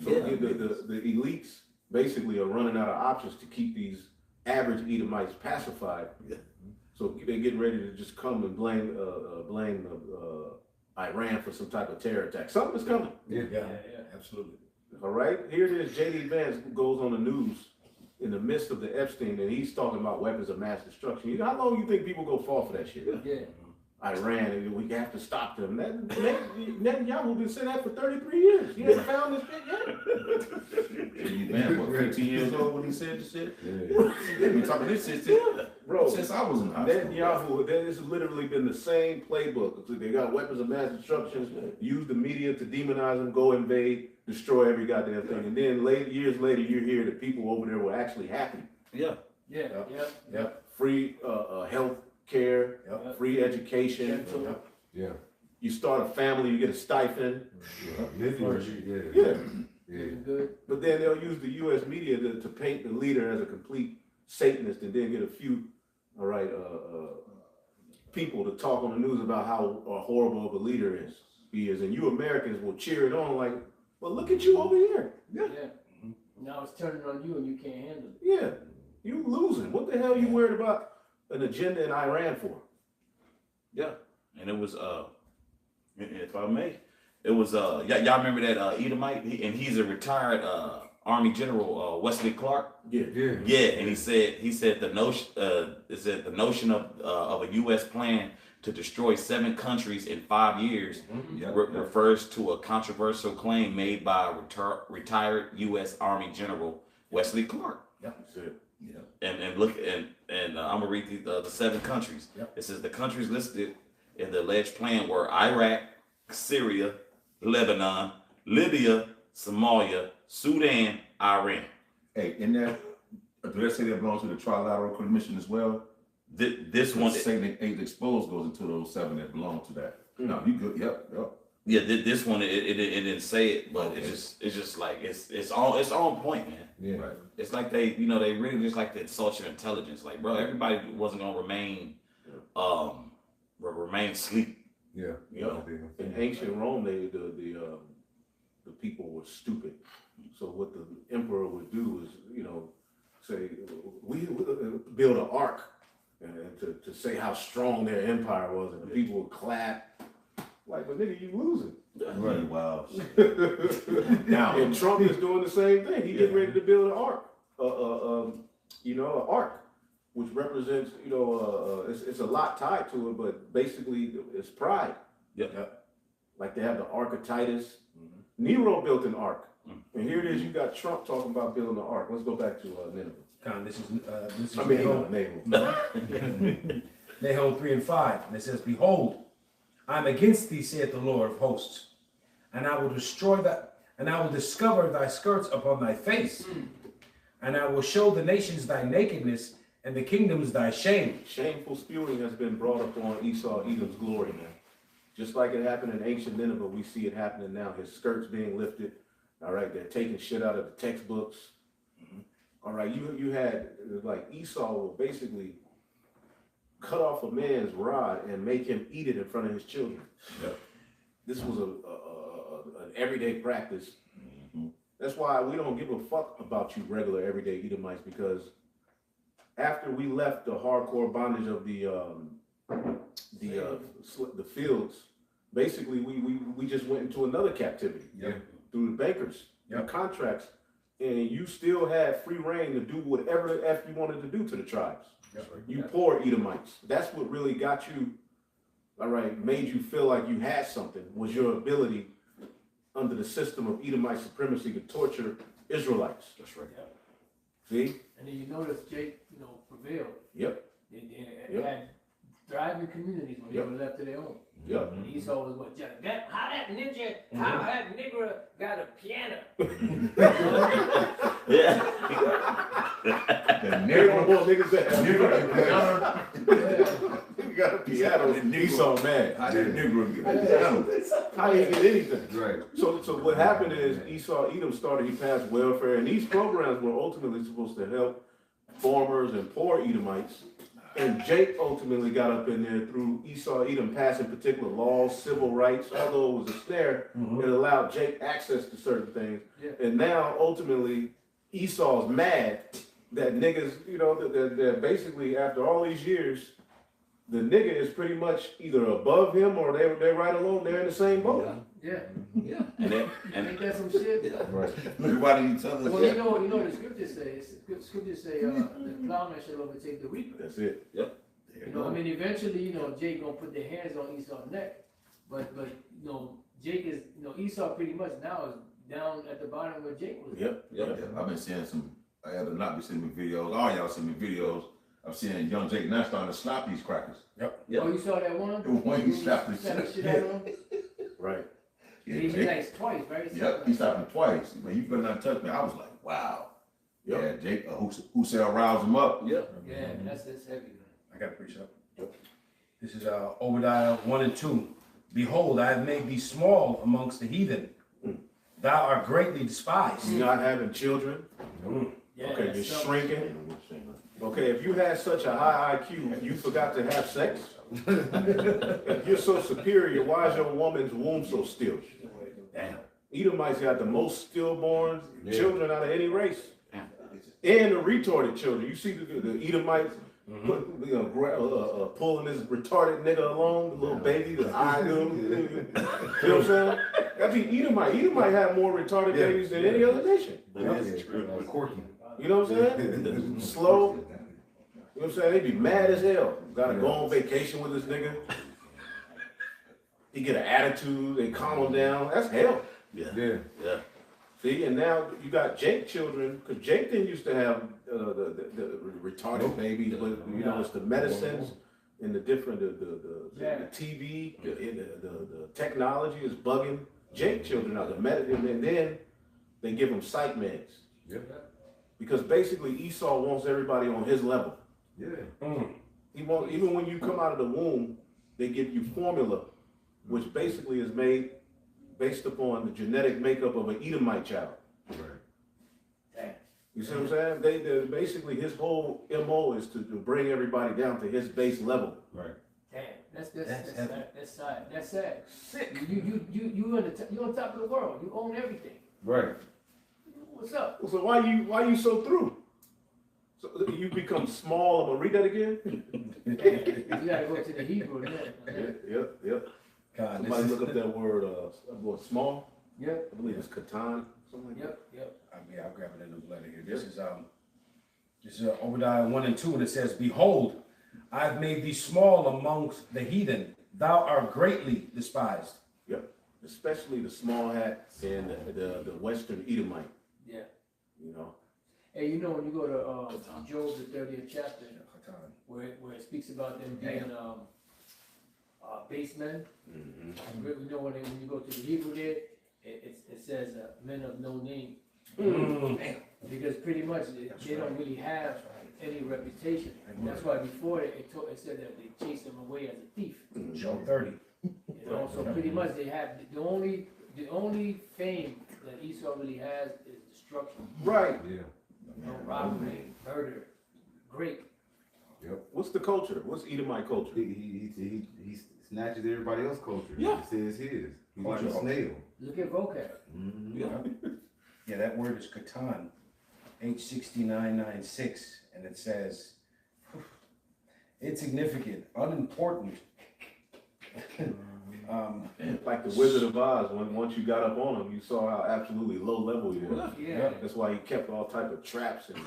So Yeah. the elites basically are running out of options to keep these average Edomites pacified. Yeah. So they get ready to just come and blame Iran for some type of terror attack. Something is coming. Yeah, absolutely. All right. Here it is. J.D. Vance goes on the news in the midst of the Epstein, and he's talking about weapons of mass destruction. You know, how long you think people go fall for that shit? Yeah. Iran, and we have to stop them. Netanyahu been saying that for 33 years. He hasn't found this shit yet. Man, what, 15 years old when he said this shit? Yeah. They been talking this shit Bro, since I was in high school. Netanyahu, this has literally been the same playbook. They got weapons of mass destruction, use the media to demonize them, go invade, destroy every goddamn thing. And then years later, you hear that people over there were actually happy. Yeah. Yeah. Yeah. Free health care, free education. Yeah. You start a family, you get a stipend. Yeah. Good. But then they'll use the U.S. media to paint the leader as a complete Satanist, and then get a few, people to talk on the news about how horrible of a leader he is. And you Americans will cheer it on like, well, look at you over here. Yeah. Now it's turning on you and you can't handle it. Yeah, you losing. What the hell you worried about an agenda in Iran for? Yeah. and it was if I may, it was y'all remember that Edomite, he's a retired Army General, Wesley Clark. Yeah. And he said the notion of a U.S. plan to destroy 7 countries in 5 years refers to a controversial claim made by retired U.S. Army General Wesley Clark. That's it. And look, I'm gonna read the 7 countries. It says the countries listed in the alleged plan were Iraq, Syria, Lebanon, Libya, Somalia, Sudan, Iran. Hey, in that, do they say that belongs to the Trilateral Commission as well? This one, Satan Ain't Exposed goes into those 7 that belong to that. No, you good? Yep. yeah, this one it didn't say it, but it's just like it's on point, man. Yeah. Right. It's like they really just like to insult your intelligence. Like, bro, everybody wasn't gonna remain asleep. Yeah. You know? In ancient Rome, the people were stupid. So what the emperor would do is, say, we build an ark, and to say how strong their empire was, and the people would clap. Like, but nigga, you losing. Right. Wow. And Trump is doing the same thing. He getting ready to build an ark, an ark, which represents, it's a lot tied to it, but basically it's pride. Like they have the Ark of Titus. Nero built an ark. And here it is, you got Trump talking about building an ark. Let's go back to Nineveh. This is Nahum 3 and 5, and it says, "Behold, I am against thee, saith the Lord of hosts, and I will destroy and I will discover thy skirts upon thy face, and I will show the nations thy nakedness, and the kingdoms thy shame." Shameful spewing has been brought upon Esau, Edom's glory, man. Just like it happened in ancient Nineveh, we see it happening now. His skirts being lifted. All right, they're taking shit out of the textbooks. All right, you had, like, Esau will basically cut off a man's rod and make him eat it in front of his children. This was an everyday practice. That's why we don't give a fuck about you regular everyday Edomites, because after we left the hardcore bondage of the fields, basically we just went into another captivity through the bankers, the contracts, and you still had free reign to do whatever the F you wanted to do to the tribes. You poor Edomites. That's what really got you, all right, made you feel like you had something, was your ability under the system of Edomite supremacy to torture Israelites. That's right. See? And then you notice Jake, prevailed. Yep. They had thriving communities when they were left to their own. Yep. And Esau was what? How that nigger got a piano? The Nigga, nigga, niggas that nigga got a piano. Esau mad. How did the nigga get a piano? How did he get anything? Right. So what happened is Esau, Edom he passed welfare, and these programs were ultimately supposed to help farmers and poor Edomites. And Jake ultimately got up in there through Esau, Edom passing particular laws, civil rights, although it was a snare, it allowed Jake access to certain things. And now ultimately Esau's mad that niggas, that basically after all these years, the nigga is pretty much either above him or they're right along, they're in the same boat. Ain't that some shit? Right. Look at each other. Well, you know the scriptures say, the plowman shall overtake the reaper. That's it. Eventually, Jake gonna put their hands on Esau's neck, but Jake is, Esau pretty much now is down at the bottom where Jake was. I've been seeing I had to not be sending me videos. All y'all send me videos. I'm seeing young Jake now starting to slap these crackers. Oh, you saw that one? The one he slapped the shit out of him? Right. He nice twice, right? He slapped him twice. Man, you better not touch me. I was like, wow. Yeah, Jake, who said rouse him up? Yeah, that's heavy, man. I got to preach up. This is Obadiah 1 and 2. "Behold, I have made thee small amongst the heathen. Thou art greatly despised." You're not having children. Yeah, Okay, you're shrinking. Okay, if you had such a high IQ, you forgot to have sex. If you're so superior, why is your woman's womb so still? Damn. Edomites got the most stillborn children out of any race. And the retarded children. You see the Edomites, pulling this retarded nigga along, the little baby, the eye dude. You know what I'm saying? That be Edomite. Edomite have more retarded babies than any other nation. That's true. Quirky. You know what I'm saying? Slow. You know what I'm saying? They be mad as hell. Gotta go on vacation with this nigga. He get an attitude, they calm him down. That's hell. Yeah. See, and now you got Jake children, because Jake didn't used to have the retarded babies, but you know, it's the medicines and the different, the TV, the technology is bugging Jake children out, the medicine, and then they give them psych meds. Because basically Esau wants everybody on his level. He wants, even when you come out of the womb, they give you formula, which basically is made based upon the genetic makeup of an Edomite child. You see what I'm saying? They basically, his whole MO is to bring everybody down to his base level. Damn, that's sad. That's sad. Sick. You on top of the world. You own everything. Right. What's up? So why you so through? So you become small. I'm gonna read that again. You gotta go to the Hebrew. Yep. God, Somebody look up that word. Small. Yep. I believe it's katan. Something like that. Yep. I'll grab it in the letter here. This is Obadiah 1 and 2, and it says, "Behold, I've made thee small amongst the heathen. Thou art greatly despised." Yep. Especially the small hat and the Western Edomite. Yeah. You know. Hey, you know when you go to Job the 30th chapter, where it speaks about them being base men. You know when you go to the Hebrew there, it says men of no name. Because pretty much they don't really have any reputation. That's why before it said that they chased them away as a thief. Job 30. You know, so pretty much they have the only fame that Esau really has is destruction. Right. You know, robbery, murder, rape. What's the culture? What's Edomite culture? He snatches everybody else's culture. Yeah. He says his. He's like a snail. Look at vocab. Yeah, that word is katan, H6996, and it says, insignificant, unimportant. Like the Wizard of Oz, once you got up on him, you saw how absolutely low level he was. Yeah. That's why he kept all type of traps and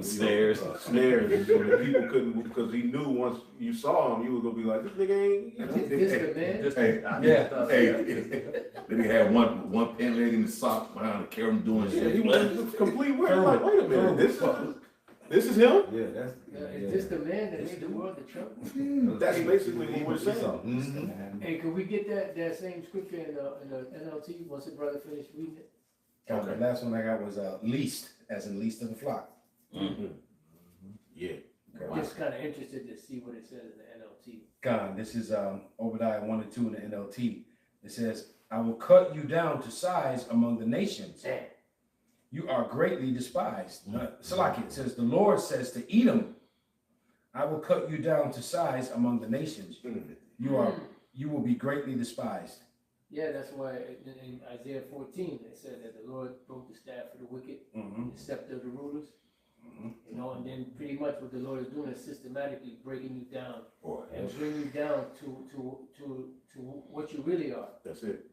Snares. snares. So that people couldn't, because he knew once you saw him, you were gonna be like, this nigga ain't. You know? Is this the man? Then he had one pant leg in the sock behind the camera doing Yeah, shit. he was complete weird. Like, wait a minute, this is him? Yeah, that's. Is this the man that made the world the trouble? That's basically what we're saying. Hey, could we get that same scripture in the NLT once the brother finished reading it? The last one I got was least, as in least of the flock. Yeah. I'm just kind of interested to see what it says in the NLT. God, this is Obadiah 1 and 2 in the NLT. It says, "I will cut you down to size among the nations. Damn. You are greatly despised." Salaki, it says, "The Lord says to Edom, I will cut you down to size among the nations. You will be greatly despised." Yeah, that's why in Isaiah 14 it said that the Lord broke the staff for the wicked, the scepter of the rulers. You know, and then pretty much what the Lord is doing is systematically breaking you down and bringing you down to what you really are. That's it.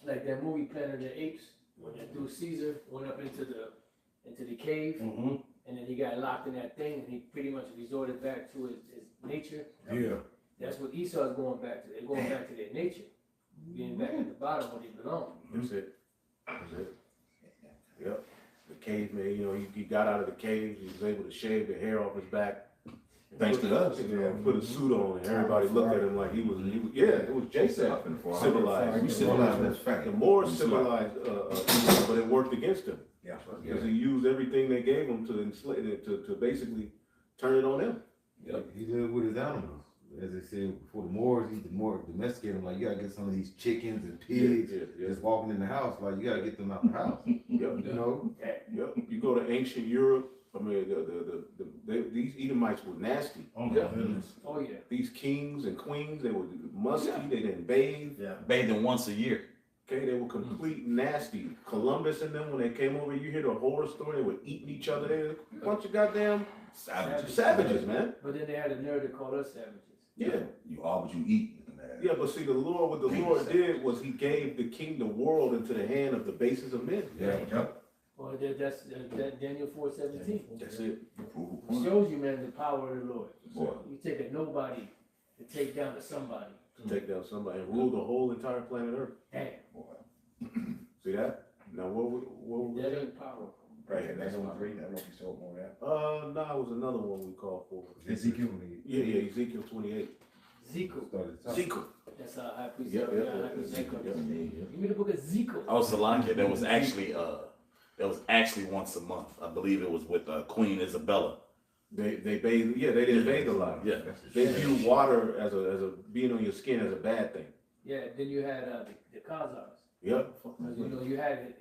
Like that movie Planet of the Apes, when that dude Caesar went up into the cave, and then he got locked in that thing, and he pretty much resorted back to his nature. Yeah. That's what Esau is going back to. They're going back to their nature, being back at the bottom where they belong. That's it. Yep. The caveman, you know, he got out of the cave, he was able to shave the hair off his back. Thanks to us. Put a suit on, and everybody looked at him like he was it was Jason civilized. We civilized, that's fact. The more civilized, but it worked against him. Yeah. Because he used everything they gave him to enslave, to basically turn it on him. He lived with his animals. As I said before, the Moors, he more domesticated them. Like, you gotta get some of these chickens and pigs just walking in the house. Like, you gotta get them out the house. You know? Yep. You go to ancient Europe. I mean, these Edomites were nasty. Oh my goodness. Oh yeah. These kings and queens, they were musky. They didn't bathe. Bathing once a year. Okay, they were complete nasty. Columbus and them, when they came over, you hear the horror story, they were eating each other. They were a bunch of goddamn savages, man. But then they had a nerve to call us savages. Yeah. You are what you eat. Yeah, but see, the Lord, what the Lord did was he gave the king, the world, into the hand of the bases of men. Yeah. Yep. Well, that's Daniel 4:17. That's it. It shows you, man, the power of the Lord. Boy. You take a nobody to take down to somebody. To take down somebody and rule the whole entire planet Earth. Damn. See that? Now, what That ain't powerful. Right, that's one three. I don't know if you saw more of that. No, it was another one we called for. Ezekiel. Yeah, Ezekiel 28. Ezekiel. Ezekiel. That's our high priest. Yeah. Ezekiel. Give me the book of Ezekiel. Oh, Salakia, there was actually once a month. I believe it was with Queen Isabella. They bathe. Yeah, they didn't bathe a lot. Yeah. They view water as a being on your skin as a bad thing. Yeah, then you had the Khazars. Yep. You had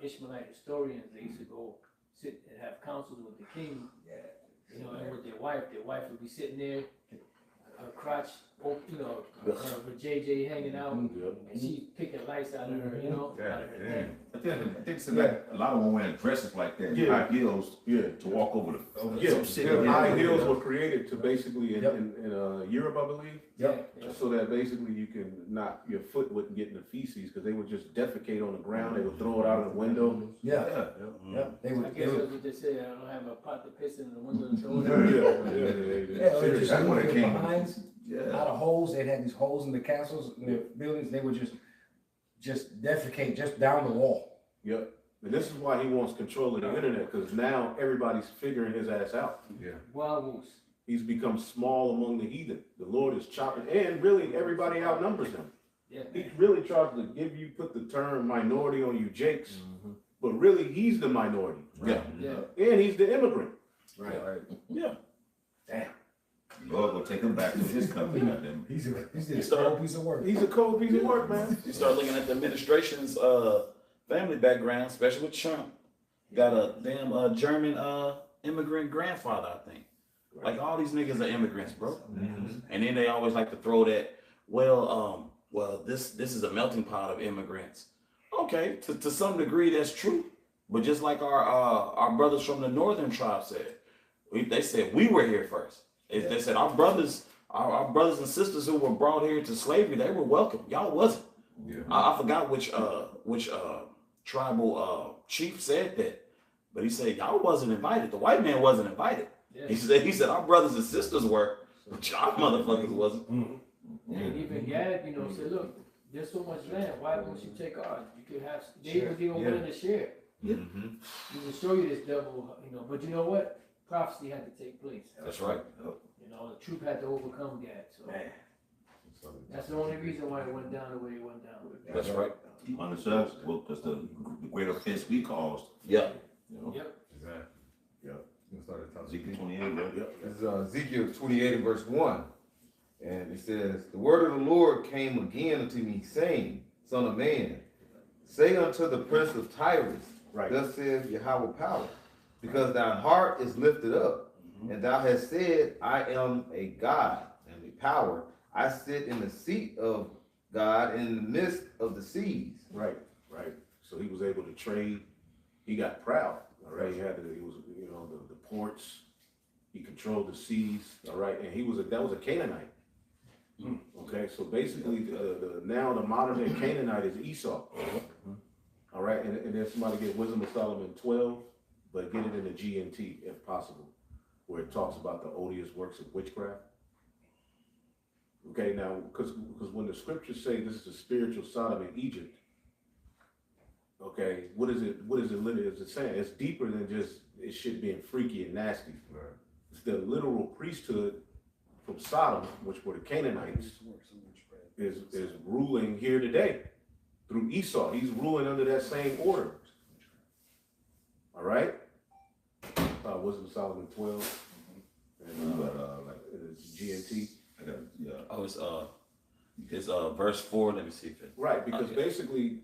Ishmaelite historians. They used to go sit and have councils with the king. Yeah. And with their wife would be sitting there, her crotch, her JJ hanging out, and she picking lights out of her, out of her thing. I think it's like a lot of them wearing dresses like that, high heels, to walk over the. High heels were created to basically in Europe, I believe. Yep. So that basically you can not your foot wouldn't get in the feces because they would just defecate on the ground. They would throw it out of the window. Yeah. They I would. guess that's what they say. I don't have a pot to piss in the window and throw it Yeah, out. they just That's where it came. behinds, out of holes. They had these holes in the castles, in the buildings. They would just defecate just down the wall. Yep. And this is why he wants control of the internet because now everybody's figuring his ass out. Wild Moose. He's become small among the heathen. The Lord is chopping, and really everybody outnumbers him. Yeah. He really tries to put the term minority on you, Jakes, but really he's the minority. Yeah. And he's the immigrant. Right. Yeah. Damn. Lord will take him back to his country. Goddamn. He's a cold piece of work. He's a cold piece of work, man. You start looking at the administration's family background, especially with Trump. Got a damn German immigrant grandfather, I think. Like all these niggas are immigrants, bro. And then they always like to throw that, well, this is a melting pot of immigrants. Okay, to some degree that's true. But just like our brothers from the northern tribe said, they said we were here first. They said our brothers and sisters who were brought here to slavery, they were welcome. Y'all wasn't. I forgot which tribal chief said that, but he said y'all wasn't invited. The white man wasn't invited. Yeah. He said our brothers and sisters were, but y'all motherfuckers wasn't. And even Gad, said, look, there's so much land. Why don't you take ours? You could have. They was even willing to share. We will show you this double, But you know what? Prophecy had to take place. That's right. The truth had to overcome Gad. So that's the only reason why it went down the way it went down. That's right. Understood? Well, because the great offense we caused. Yeah. Yep. Ezekiel 28, bro. This is Ezekiel 28 and verse 1. And it says, the word of the Lord came again unto me, saying, Son of man, say unto the prince of Tyrus, thus says Yahweh power, because thine heart is lifted up, and thou hast said, I am a God and a power. I sit in the seat of God in the midst of the seas. Right. So he was able to trade. He got proud. All right. He was the ports. He controlled the seas. All right. And that was a Canaanite. Okay. So basically, now the modern day Canaanite is Esau. All right. And then somebody get Wisdom of Solomon 12, but get it in the GNT if possible, where it talks about the odious works of witchcraft. Okay, now, because when the scriptures say this is a spiritual Sodom in Egypt, okay, what is it literally is it saying? It's deeper than just it shit being freaky and nasty. Right. It's the literal priesthood from Sodom, which were the Canaanites, is ruling here today through Esau. He's ruling under that same order. All right? Wisdom of Solomon 12. And it's GNT. It's verse 4. Let me see if it. Right, because basically,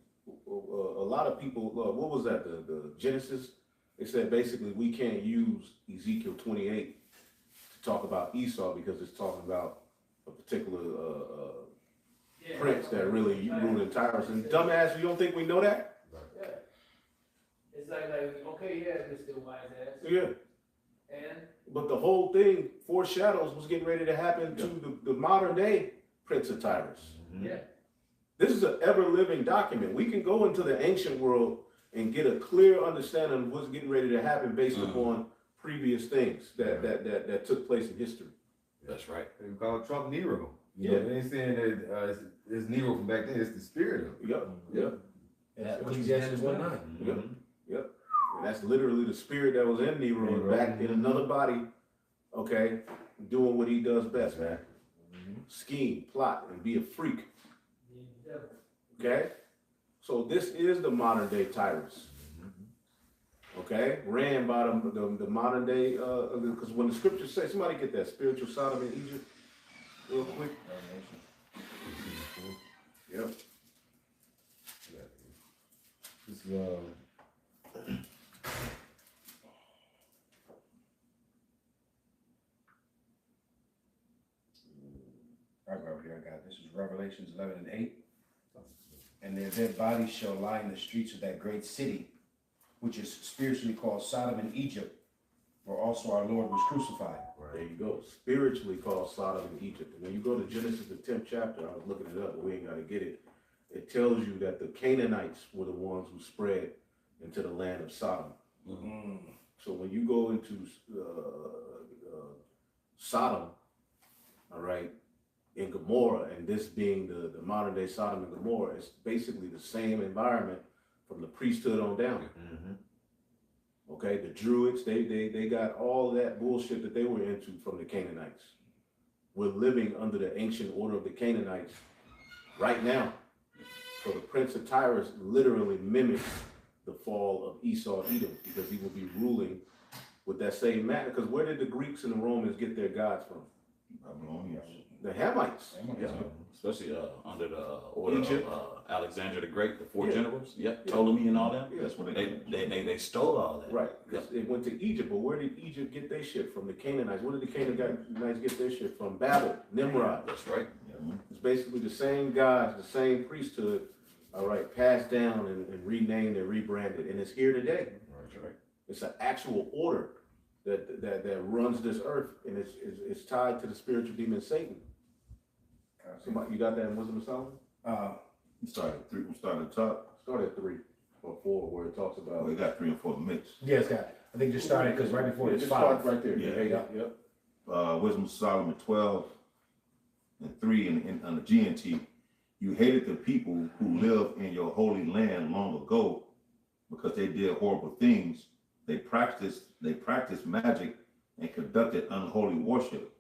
a lot of people. What was that? The Genesis. They said basically we can't use Ezekiel 28 to talk about Esau because it's talking about a particular prince that really ruled in Tyrus. And dumbass, you don't think we know that? Yeah. It's like, okay, yeah, Mr. Wise ass. Yeah. And But the whole thing foreshadows what's getting ready to happen to the modern day Prince of Tyrus. yeah, This is an ever-living document. We can go into the ancient world and get a clear understanding of what's getting ready to happen based upon previous things that took place in history. That's right. They call it Trump Nero. You Yeah. know, they ain't saying that it's Nero from back then, it's the spirit of it. Yep. Yeah, Ecclesiastes 1:9. Yep. And that's literally the spirit that was in Nero back in another body, okay, doing what he does best, man. Scheme, plot, and be a freak. Okay? So this is the modern day Tyrus. Okay? Ran by the modern day, because when the scriptures say, somebody get that spiritual Sodom in Egypt real quick. Yep. It's, Right here, I got it. This is Revelations 11:8. And their dead bodies shall lie in the streets of that great city, which is spiritually called Sodom and Egypt, where also our Lord was crucified. There you go. Spiritually called Sodom and Egypt. And when you go to Genesis, the 10th chapter, I was looking it up, but we ain't got to get it. It tells you that the Canaanites were the ones who spread into the land of Sodom. So when you go into Sodom, all right, in Gomorrah, and this being the modern day Sodom and Gomorrah, it's basically the same environment from the priesthood on down. Okay, the Druids, they got all that bullshit that they were into from the Canaanites. We're living under the ancient order of the Canaanites right now. So the Prince of Tyrus literally mimics the fall of Esau Edom, because he will be ruling with that same manner. Because where did the Greeks and the Romans get their gods from? Babylonians. The Hamites. Yeah. Especially under the order Egypt. of Alexander the Great, the four Yeah. generals. Yep, Yeah. Ptolemy and all that. Yeah. That's what They stole all that. Right. Yep. It went to Egypt, but where did Egypt get their shit from? The Canaanites. Where did the Canaanites get their shit from? Babel, Nimrod. That's right. It's basically the same gods, the same priesthood, all right, passed down and renamed and rebranded, and it's here today. That's right. It's an actual order that runs this earth, and it's tied to the spiritual demon Satan. Somebody, you got that in Wisdom of Solomon? We started at 3, we started at the top. Start at 3 or 4, where it talks about. We got 3 and 4 mixed. Yes, got it. I think just started because right before it's just 5. start right there. Yeah. Yep. Wisdom of Solomon 12 and 3 on the GNT. You hated the people who lived in your holy land long ago because they did horrible things. They practiced magic and conducted unholy worship.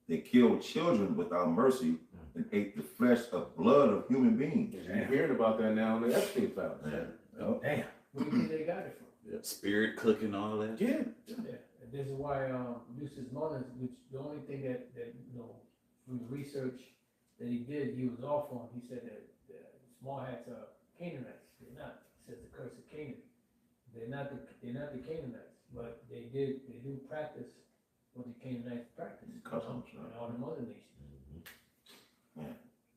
They killed children without mercy and ate the flesh of blood of human beings. You're hearing about that now in the Epstein files. Oh, damn. where do you think they got it from? Yeah. Spirit cooking, all that. Yeah. Yeah, and this is why Lucius Mullins, which the only thing that from the research that he did, he was off on. He said that the small hats are Canaanites. They're not. He says the curse of Canaan. They're not the Canaanites, but they do practice what the Canaanites practice. Customs, And all the other nations.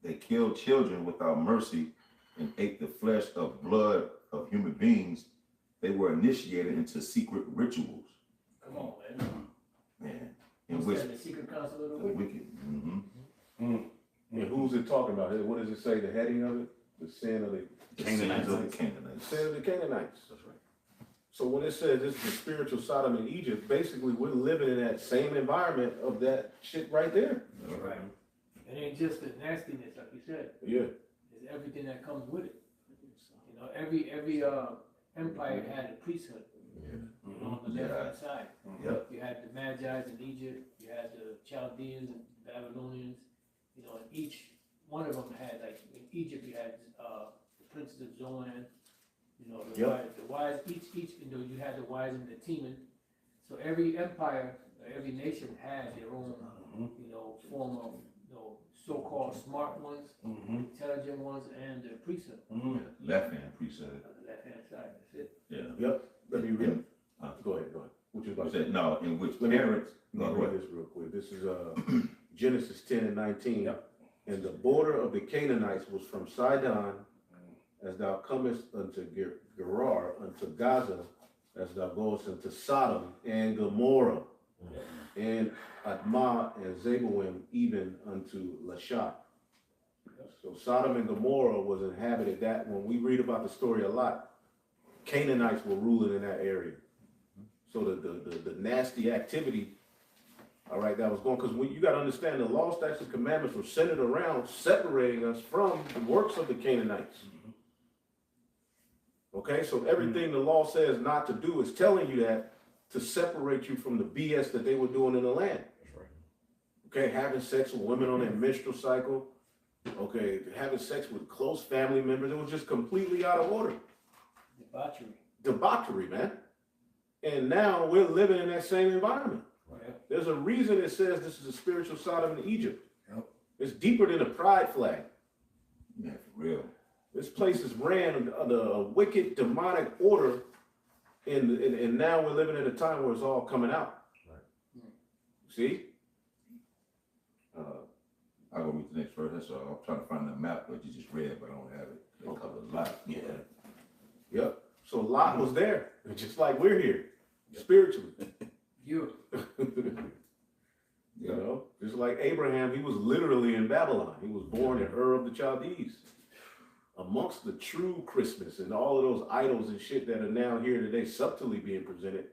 They killed children without mercy and ate the flesh of blood of human beings. They were initiated into secret rituals. Come on, Man, in What's which that, the secret council of the the wicked? wicked. And who's it talking about? What does it say? The heading of it? The sin of the Canaanites of the the Canaanites. sin of the Canaanites. That's right. So when it says this is the spiritual Sodom in Egypt, basically we're living in that same environment of that shit right there. Right. It ain't just the nastiness, like you said. Yeah. It's everything that comes with it. You know, every empire had a priesthood. On the left-hand side. Yep. You had the Magi's in Egypt, you had the Chaldeans and Babylonians, you know, and each one of them had, like, in Egypt you had the princes of Zoan, you know, the wise, each, you know, you had the wise and the Teman. So every empire, every nation had their own, you know, form of, you know, so-called smart ones, intelligent ones, and the priesthood. Left hand priesthood. On the left-hand side, that's it. Yeah. Yep. Let me read it. Go ahead. What you about I to say? said no, in which Let me- parents. Let me read this real quick. This is Genesis 10 and 19. Yep. And the border of the Canaanites was from Sidon, as thou comest unto Gerar, unto Gaza, as thou goest unto Sodom and Gomorrah, and Admah and Zeboim, even unto Lasha. So Sodom and Gomorrah was inhabited. That when we read about the story a lot, Canaanites were ruling in that area. So the nasty activity, all right, that was going, because you got to understand the law, statutes, and commandments were centered around separating us from the works of the Canaanites. Okay, so everything the law says not to do is telling you that to separate you from the BS that they were doing in the land. That's right. Okay, having sex with women on their menstrual cycle. Okay, having sex with close family members. It was just completely out of order. Debauchery, man. And now we're living in that same environment. Right. There's a reason it says this is a spiritual Sodom and Egypt. Yep. It's deeper than a pride flag. Yeah, for real. This place is ran under a wicked demonic order, and now we're living at a time where it's all coming out. Right. See? I'll go read the next verse. That's all. I'm trying to find the map that you just read, but I don't have it. It covers a lot. Yeah. Yep. So Lot was there, just like we're here, spiritually. You. You know, just like Abraham, he was literally in Babylon. He was born in Ur of the Chaldees, amongst the true Christmas and all of those idols and shit that are now here today, subtly being presented.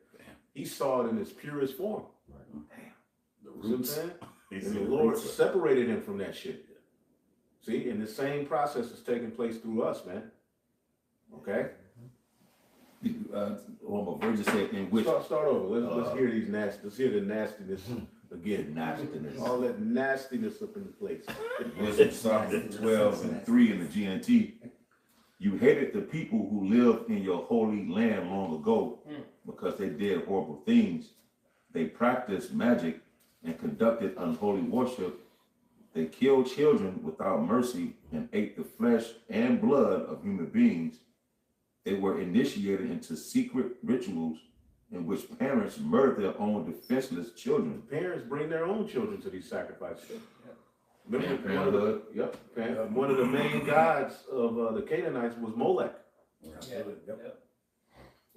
He saw it in its purest form. Damn. The You know what I'm roots. saying? He's And the in Lord roots. separated him from that shit. See, and the same process is taking place through us, man. Okay? One more verse said in which Start over. Let's hear these let's hear the nastiness again. nastiness. All that nastiness up in the place. Wisdom Psalms 12 and 3 in the GNT. You hated the people who lived in your holy land long ago because they did horrible things. They practiced magic and conducted unholy worship. They killed children without mercy and ate the flesh and blood of human beings. They were initiated into secret rituals in which parents murdered their own defenseless children. Parents bring their own children to these sacrifices. Planned Remember, one of the main gods of the Canaanites was Molech.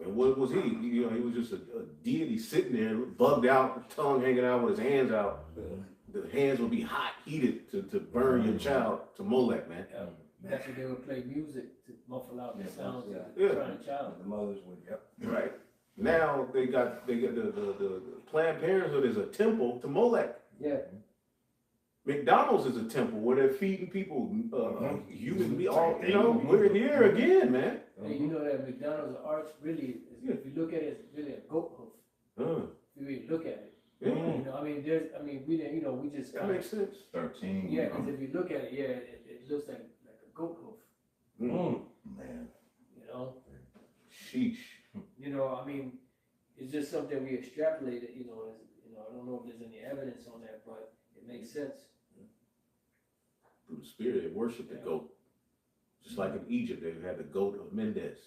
And what was he? You know, he was just a deity sitting there, bugged out, tongue hanging out with his hands out. The hands would be hot, heated to burn your child to Molech, man. That's what they would play music to muffle out the sounds of Yeah. the crying child. The mothers would, yep. Right. Now they got the Planned Parenthood is a temple to Molech. Yeah. McDonald's is a temple where they're feeding people human beings. You know, we're here again, man. And you know that McDonald's arch really, if you look at it, it's really a goat hoof. If you really look at it. Yeah. You know, we didn't, we just That makes sense. 13. yeah, because if you look at it, it looks like a goat hoof. Man. You know, Sheesh. it's just something we extrapolated. I don't know if there's any evidence on that, but it makes sense. Through the spirit, they worship the goat. Just like in Egypt, they had the goat of Mendes.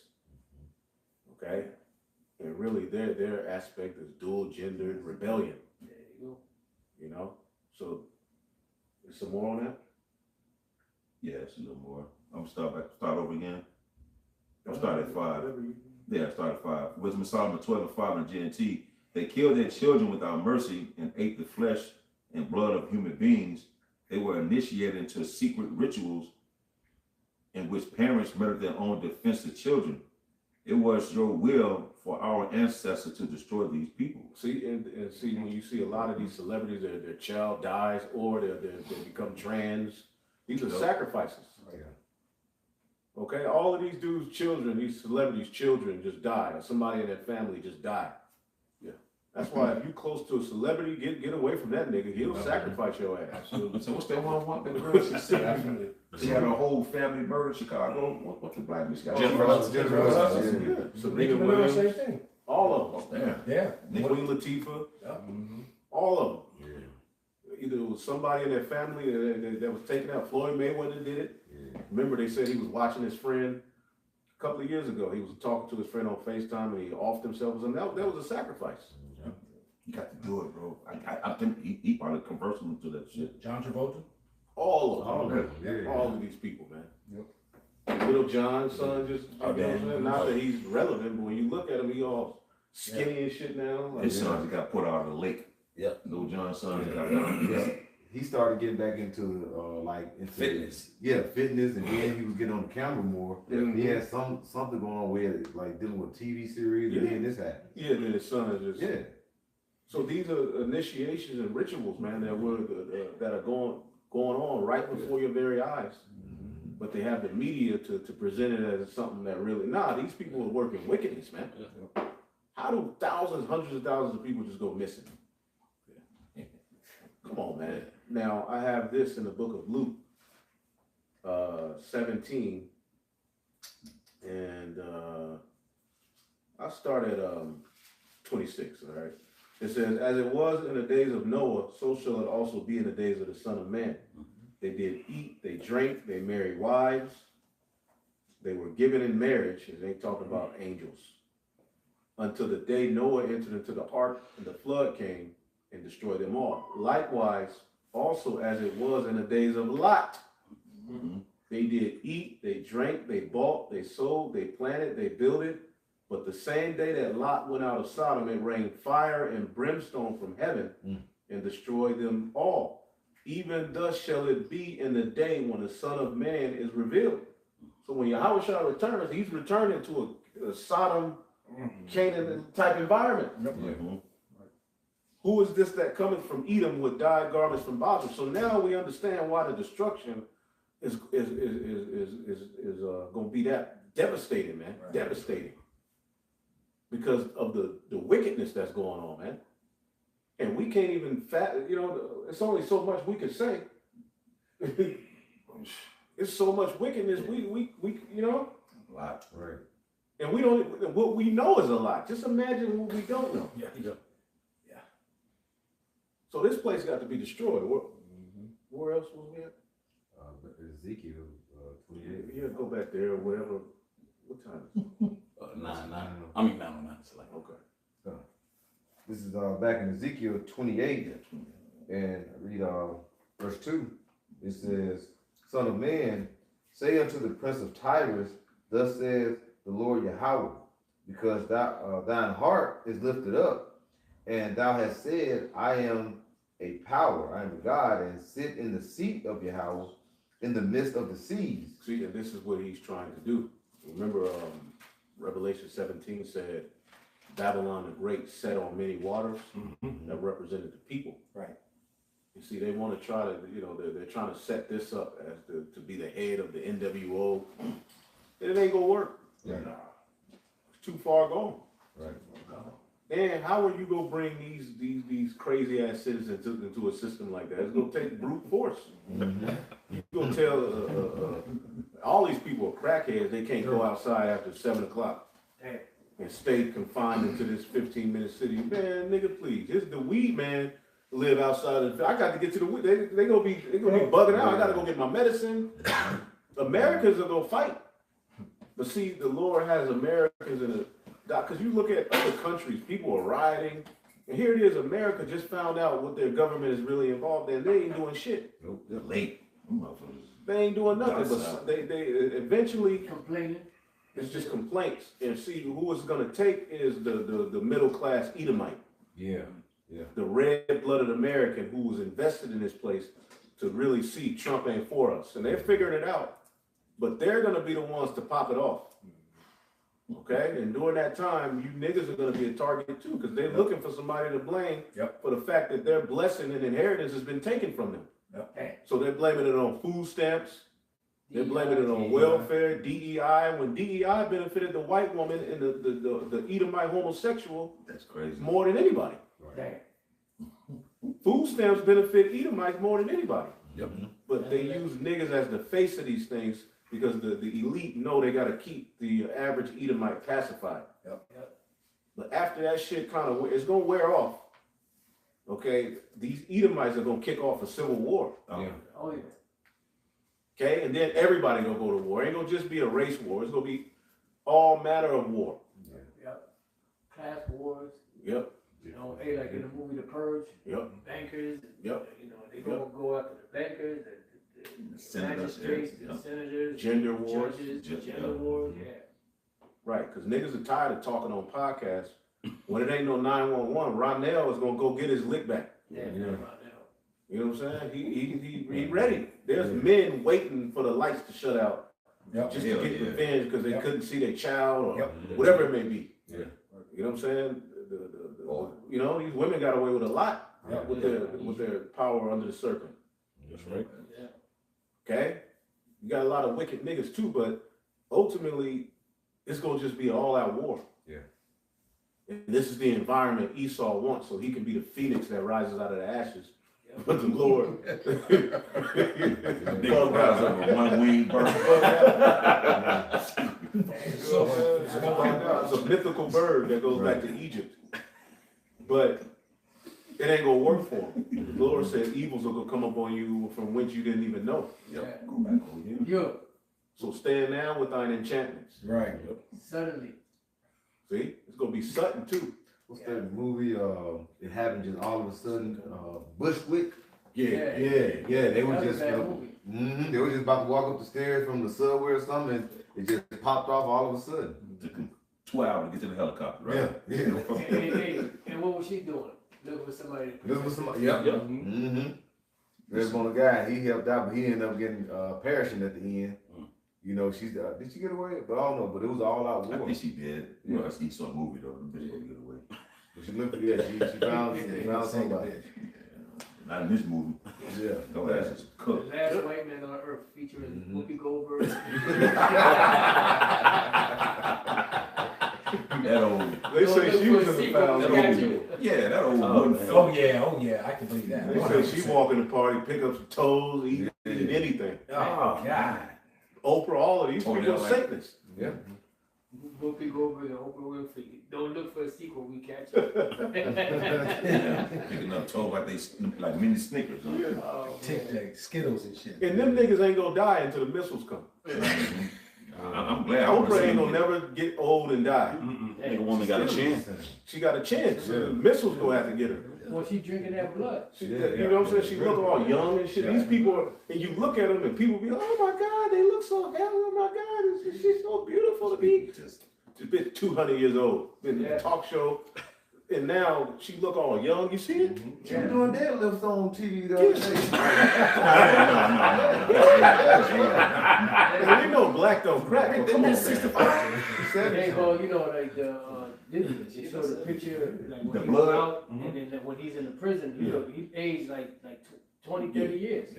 Okay? And really, their aspect is dual gendered rebellion. There you go. You know? So, is some more on that? Yeah, it's a little more. I'm gonna start over again. I'll start at 5. Yeah, start at 5. Wisdom of Solomon 12 and 5 in GNT. They killed their children without mercy and ate the flesh and blood of human beings. They were initiated into secret rituals in which parents murdered their own defenseless children. It was your will for our ancestors to destroy these people. See, and see, when you see a lot of these celebrities, their child dies or they become trans, these are sacrifices. Okay, all of these dudes' children, these celebrities' children just die, or somebody in their family just died. Yeah. That's why if you close to a celebrity, get away from that nigga. He'll sacrifice your ass. Absolutely. So what's that one that the girl she said? She had a whole family murder in Chicago. What the black bitch got? Jennifer Lawrence. Yeah. So Nicki Nigga Minaj, Williams, same thing. all of them. Damn. Yeah. Queen Latifah, all of them. Either it was somebody in their family that was taken out. Floyd Mayweather did it. Remember, they said he was watching his friend a couple of years ago. He was talking to his friend on FaceTime and he offed himself or something. That was a sacrifice. You got to do it, bro. I think he probably converted him to that shit. John Travolta. All of them. All of them, yeah. All of these people, man. Yep. Little John's son just, Oh, damn. not that he's relevant, but when you look at him, he all skinny and shit now. Like, His sons got put out of the lake. Yeah. Little John's sons got down. Yeah. He started getting back into into Fitness. Yeah, fitness, and then he was getting on the camera more. Mhm. He had something going on with like dealing with TV series, and then this happened. Yeah, then his son is just. Yeah. So these are initiations and rituals, man, that are going on right before your very eyes. But they have the media to present it as something that really, these people are working wickedness, man. How do thousands, hundreds of thousands of people just go missing? Come on, man. Now, I have this in the book of Luke, 17, and I'll start at 26, all right? It says, as it was in the days of Noah, so shall it also be in the days of the Son of Man. They did eat, they drank, they married wives, they were given in marriage, and they talk about angels, until the day Noah entered into the ark, and the flood came and destroyed them all. Likewise, also as it was in the days of Lot, they did eat, they drank, they bought, they sold, they planted, they builded. But the same day that Lot went out of Sodom, it rained fire and brimstone from heaven and destroyed them all. Even thus shall it be in the day when the Son of Man is revealed. So when Yahweh returns, he's returning to a Sodom, Canaan type environment. Who is this that cometh from Edom with dyed garments from Bosra? So now we understand why the destruction is going to be that devastating, man. Right. Devastating. Because of the wickedness that's going on, man. And we can't even it's only so much we can say. It's so much wickedness, we A lot. Right. and we don't, what we know is a lot. Just imagine what we don't know. Yeah. So this place got to be destroyed. Where else was we at? Ezekiel 28. Yeah, go back there or whatever. What time is it? 9:09. I mean 9:09. It's like Okay. This is back in Ezekiel 28, and I read verse 2. It says, Son of man, say unto the prince of Tyrus, thus says the Lord Yahweh, because thine heart is lifted up, and thou hast said, I am a power, I am a God, and sit in the seat of Yahweh in the midst of the seas. See, and this is what he's trying to do. Remember, Revelation 17 said, Babylon the Great sat on many waters that represented the people. Right. You see, they want to try to, they're trying to set this up as to be the head of the NWO. It ain't gonna work. Right. It's too far gone. Right. And how are you gonna bring these crazy ass citizens into a system like that? It's gonna take brute force. You're gonna tell all these people are crackheads. They can't go outside after 7 o'clock and stay confined into this 15-minute city. Man, nigga, please. This is the weed man live outside of the. I got to get to the weed. They gonna be bugging out. I gotta go get my medicine. Americans are gonna fight. But see, the Lord has Americans in a. Because you look at other countries, people are rioting, and here it is, America just found out what their government is really involved in. They ain't doing shit. Nope, they're late. Them motherfuckers. They ain't doing nothing, Down but they eventually, Complaining. it's just complaints. And see, who it's gonna take is the middle class Edomite, Yeah. the red-blooded American who was invested in this place to really see Trump ain't for us. And they're figuring it out, but they're gonna be the ones to pop it off. Okay, and during that time, you niggas are going to be a target too, because they're looking for somebody to blame for the fact that their blessing and inheritance has been taken from them. So they're blaming it on food stamps, they're blaming it on welfare, DEI, when DEI benefited the white woman and the Edomite homosexual That's crazy. more than anybody. Food stamps benefit Edomites more than anybody. Yep. But they use niggas as the face of these things because the elite know they got to keep the average Edomite pacified. But after that shit it's going to wear off. Okay, these Edomites are going to kick off a civil war. Oh, yeah. Oh, yeah. Okay, and then everybody going to go to war. It ain't going to just be a race war. It's going to be all manner of war. Yep. Class wars. Yep. Hey, like in the movie The Purge. Yep. Bankers. Yep. They gonna go after the bankers, magistrates, yeah. the senators, Gender wars. judges, Ju- gender yeah. wars, yeah. Right, because niggas are tired of talking on podcasts. When it ain't no 911, Ronell is gonna go get his lick back. Yeah, Yeah. right now. You know what I'm saying? He ready. There's men waiting for the lights to shut out Yep. just Hell to get yeah. revenge because they Yep. couldn't see their child or Yep. whatever it may be. Yeah. You know what I'm saying? You know, these women got away with a lot Yep. with their power under the serpent. That's right. Yeah. Okay? You got a lot of wicked niggas too, but ultimately it's gonna just be an all-out war. Yeah. And this is the environment Esau wants, so he can be the phoenix that rises out of the ashes. But the Lord, Big rise up a one-winged bird. It's a mythical bird that goes back to Egypt. But it ain't gonna work for him. The Lord said evils are gonna come upon you from whence you didn't even know. Yep, go back over here. Yo, So stand now with thine enchantments. Right. suddenly. See? It's gonna be Sutton too. What's that movie? It happened just all of a sudden. Bushwick. Yeah. They were That was just. a bad movie. They were just about to walk up the stairs from the subway or something, and it just popped off all of a sudden. Took him 2 hours to get to the helicopter, right? Yeah. And what was she doing? Looking for somebody. to This was protect somebody. Yep. Mm-hmm. There's one guy. He helped out, but he ended up getting perishing at the end. You know, she's did she get away? But I don't know. But it was all out I war. think she did. You know, that's Esau movie though. The bitch gonna get away. She looked at she found somebody. Not in this movie. Yeah. Go ass is The cooked. last white man on earth featuring Whoopi Goldberg. That old, They say she was in the foul. that old, yeah, that old Oh, wooden man. Oh yeah, I can believe that. They say she 100%. walk in the party, pick up some toes, eat anything. Oh God. Oprah, all of these Oh, people yeah, are like- Satanists. Yeah. Whoopi Goldberg and Oprah Winfrey. Don't look for a sequel. We catch you. picking up toes like they like mini Snickers. Huh? Oh, Tic man. Tac, Skittles and shit. And them niggas ain't gonna die until the missiles come. I'm glad. I wanna Oprah see ain't it. gonna never get old and die. Nigga woman got a chance. She got a chance. The missiles gonna have to get her. Well, she drinking that blood. You know what I'm saying? She look all young and shit. These people, and you look at them and people be like, oh my God, they look so healthy. Oh my God, she's so beautiful to be. Just been 200 years old. Been in a talk show. And now she look all young. You see it? She was doing deadlifts on TV the other day. And we know black don't crack. But come on, 65. They go, you know, like you saw the picture, like when The he blood? was out, and then when he's in the prison, he look, he aged like 20, 30 years.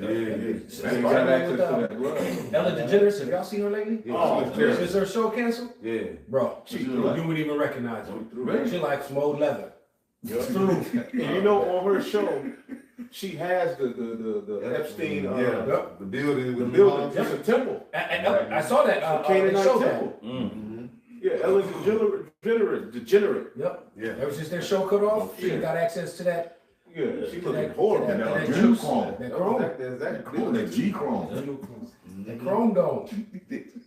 That's why I access to that blood. Ellen DeGeneres, have y'all seen her lately? Oh, Is her show canceled? Yeah. Bro, She you threw it. wouldn't even recognize her. Really? She like some old leather. And you know, on her show, she has the Epstein, The building. the building. It's a temple. I saw that. They Canaanite showed that. temple. Mm-hmm. Yeah, Ellen degenerate. Yep. Yeah. Ever since their show cut off, she got access to that. Yeah, she looking that horrible. that- now. that That juice, chrome. that chrome, That G chrome. that chrome dome.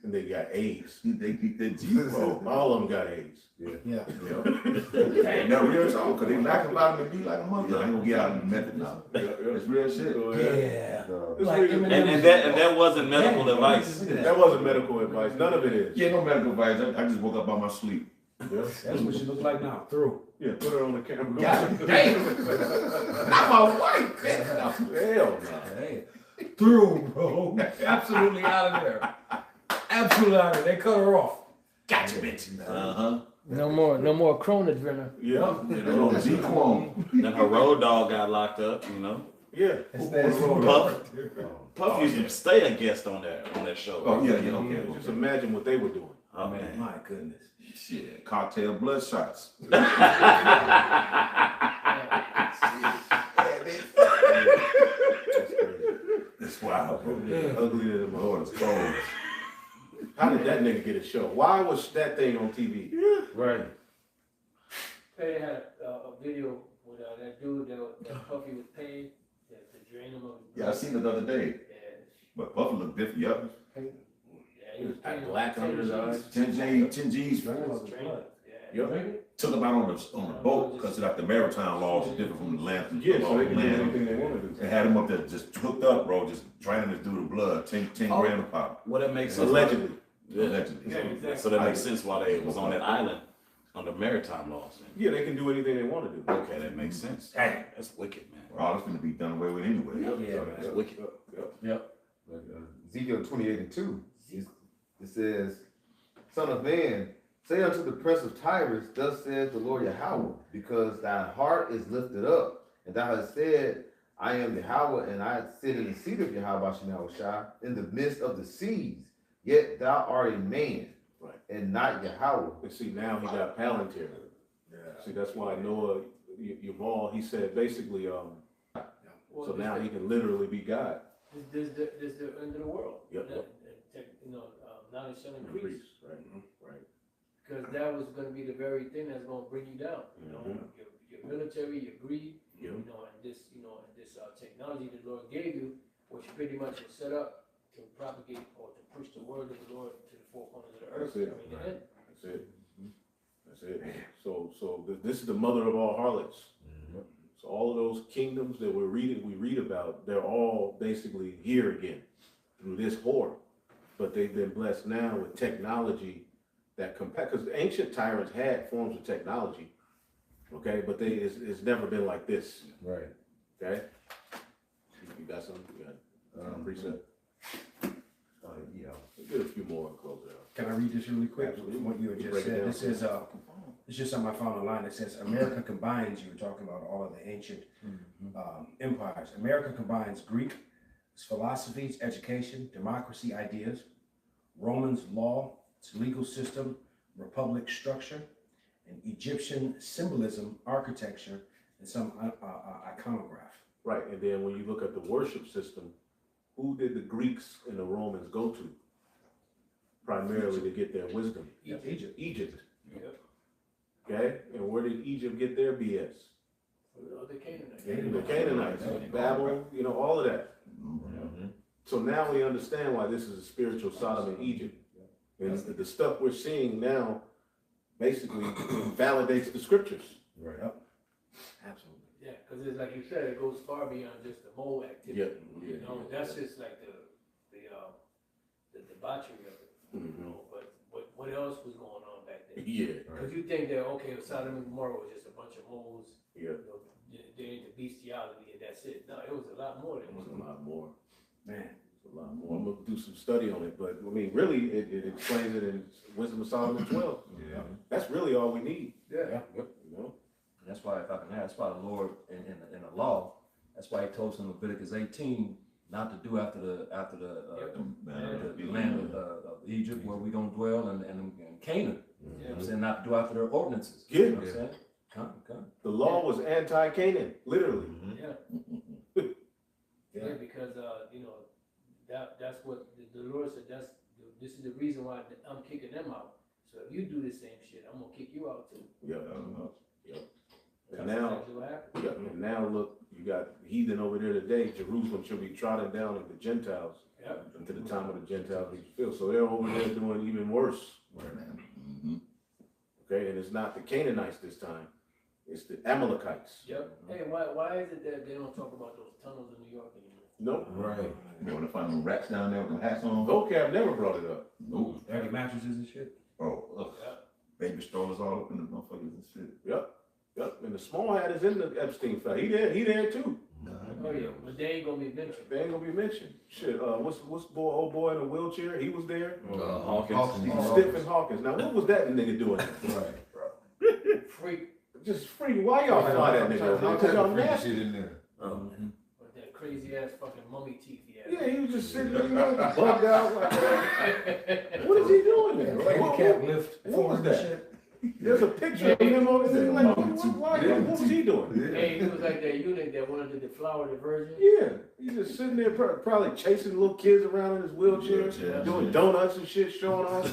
And they got AIDS. They keep that G chrome. All of them got AIDS. Yeah. Ain't no real talk, cause they laugh about it and be like a mother. I ain't gonna get out in the method now. It's real shit. Yeah. It's Like really- Eminem. And that wasn't medical advice. That wasn't medical advice. None of it is. Yeah, no medical advice. I just woke up out my sleep. That's what she look like now. Through. Yeah, put her on the camera. God damn. Not my wife, man. Hell no. Hey, through, bro. Absolutely out of there. Absolutely out of there. They cut her off. Gotcha, bitch. Uh-huh. No more Chronadrenner. Yeah. No G chrome. Then her road dog got locked up, you know. Yeah. Puff used to stay a guest on that show. Oh, yeah, okay. Just imagine what they were doing. Oh, man. My goodness. Shit, cocktail blood shots. It's wild, bro. Ugly to them. Lord, it's cold. How did that nigga get a show? Why was that thing on TV? Right. They had a video with that dude that Puffy was paid to drain him of his Yeah, I seen it the other day. Yeah. But Puffy looked different. Yup. Yeah, he was paying Black under his eyes. 10 G's. Draining him. Yeah. Yup. took them out on the boat because like the maritime laws are different from the land. Yeah, so they can do land. anything they want to do. They had them up there just hooked up, bro, just draining this dude of blood, 10 grand a pop. Well, that makes sense. Allegedly. Yeah. Allegedly. Yeah, exactly. So that makes sense why they was on that island under maritime laws. Yeah, they can do anything they want to do. Okay, that makes sense. Dang. That's wicked, man. All that's gonna be done away with anyway. Yeah, That's wicked. Yep. Ezekiel 28:2, it says, Son of man, say unto the prince of Tyrus, thus says the Lord Yahweh, because thy heart is lifted up, and thou hast said, I am Yahweh, and I sit in the seat of Yahweh Shai in the midst of the seas, yet thou art a man, Right. and not Yahweh. And see, now he got Palantir. See, that's why Noah, Yuval, he said basically, Well, so this now the- he can literally be God. This the end of the world. Yep. You know, knowledge shall increase. Increase, right, right. Because that was gonna be the very thing that's gonna bring you down, you know, Mhm. your military, your greed, Yep. you know, and this technology the Lord gave you, which pretty much is set up to propagate or to push the word of the Lord to the four corners of the earth. That's it, I mean, right. and That's it. That's it. So this is the mother of all harlots. So all of those kingdoms that we read about, they're all basically here again through this whore. But they've been blessed now with technology that because ancient tyrants had forms of technology, okay, but it's never been like this, Right. okay? You got something? You got precept? Yeah. We'll get a few more and close it out. Can I read this really quick? Absolutely. From what you had Break just it said. down. This is it's just something I found online. It says America combines. You were talking about all of the ancient empires. America combines Greek philosophies, education, democracy ideas, Romans law, its legal system, republic structure, and Egyptian symbolism, architecture, and some iconograph. Right, and then when you look at the worship system, who did the Greeks and the Romans go to? Primarily to get their wisdom. Egypt. Egypt. Yep. Okay, and where did Egypt get their BS? the Canaanites. The Canaanites, Babel, you know, all of that. So now we understand why this is a spiritual Sodom and Egypt. And the stuff we're seeing now basically validates the scriptures. Right. Absolutely. Yeah, because it's like you said, it goes far beyond just the mole activity. You know, that's just like the debauchery of it. You know, but what else was going on back then? Yeah. Because you think that okay, Sodom and Gomorrah was just a bunch of moles. Yeah. You know, they're into bestiality and that's it. No, it was a lot more than It was that. a lot more. Man. It's a lot more. I'm gonna do some study on it, but I mean, really, it explains it in Wisdom of Solomon 12. Yeah. That's really all we need. Yeah. You know. That's why, if I can add, that's why the Lord in the law, that's why He told us in Leviticus 18 not to do after the land of Egypt where we gonna dwell and Canaan. You know what I'm saying, not to do after their ordinances. Yeah. You know what I'm saying? Come. The law was anti-Canaan, literally. Yeah. Yeah, because you know, that's what the Lord said. This is the reason why I'm kicking them out. So if you do the same shit, I'm gonna kick you out too. Yep. Yep. That's And now, exactly what happened. yep. And now look, you got heathen over there today. Jerusalem shall be trodden down of the Gentiles Yep. until the time of the Gentiles be fulfilled. So they're over there doing even worse. Okay, and it's not the Canaanites this time; it's the Amalekites. Yep. Hey, why is it that they don't talk about those tunnels in New York anymore? Nope. Right. You want to find them rats down there with them hats on? Vocab never brought it up. Nope. Dirty mattresses and shit. Oh, ugh. Yeah. Baby strollers all up in the motherfuckers and shit. Yep. And the small hat is in the Epstein file. He there too. Oh yeah, but they ain't gonna be mentioned. They ain't gonna be mentioned. Shit. What's old boy in a wheelchair? He was there. Hawkins. Stephen Hawkins. Now what was that nigga doing? Right. Freak. Just free. Why y'all fly that nigga? Because y'all nasty. Shit in there. With that crazy ass fucking mummy teeth he had. Yeah, he was just sitting there, you know, bugged out. Like, what is he doing there? Like, Handicap lift. what was form and that? shit. There's a picture of him over there. Like, what was he doing? Hey, he was like that eunuch that wanted to deflower the virgin. Yeah, he's just sitting there probably chasing little kids around in his wheelchair, doing donuts and shit, showing off.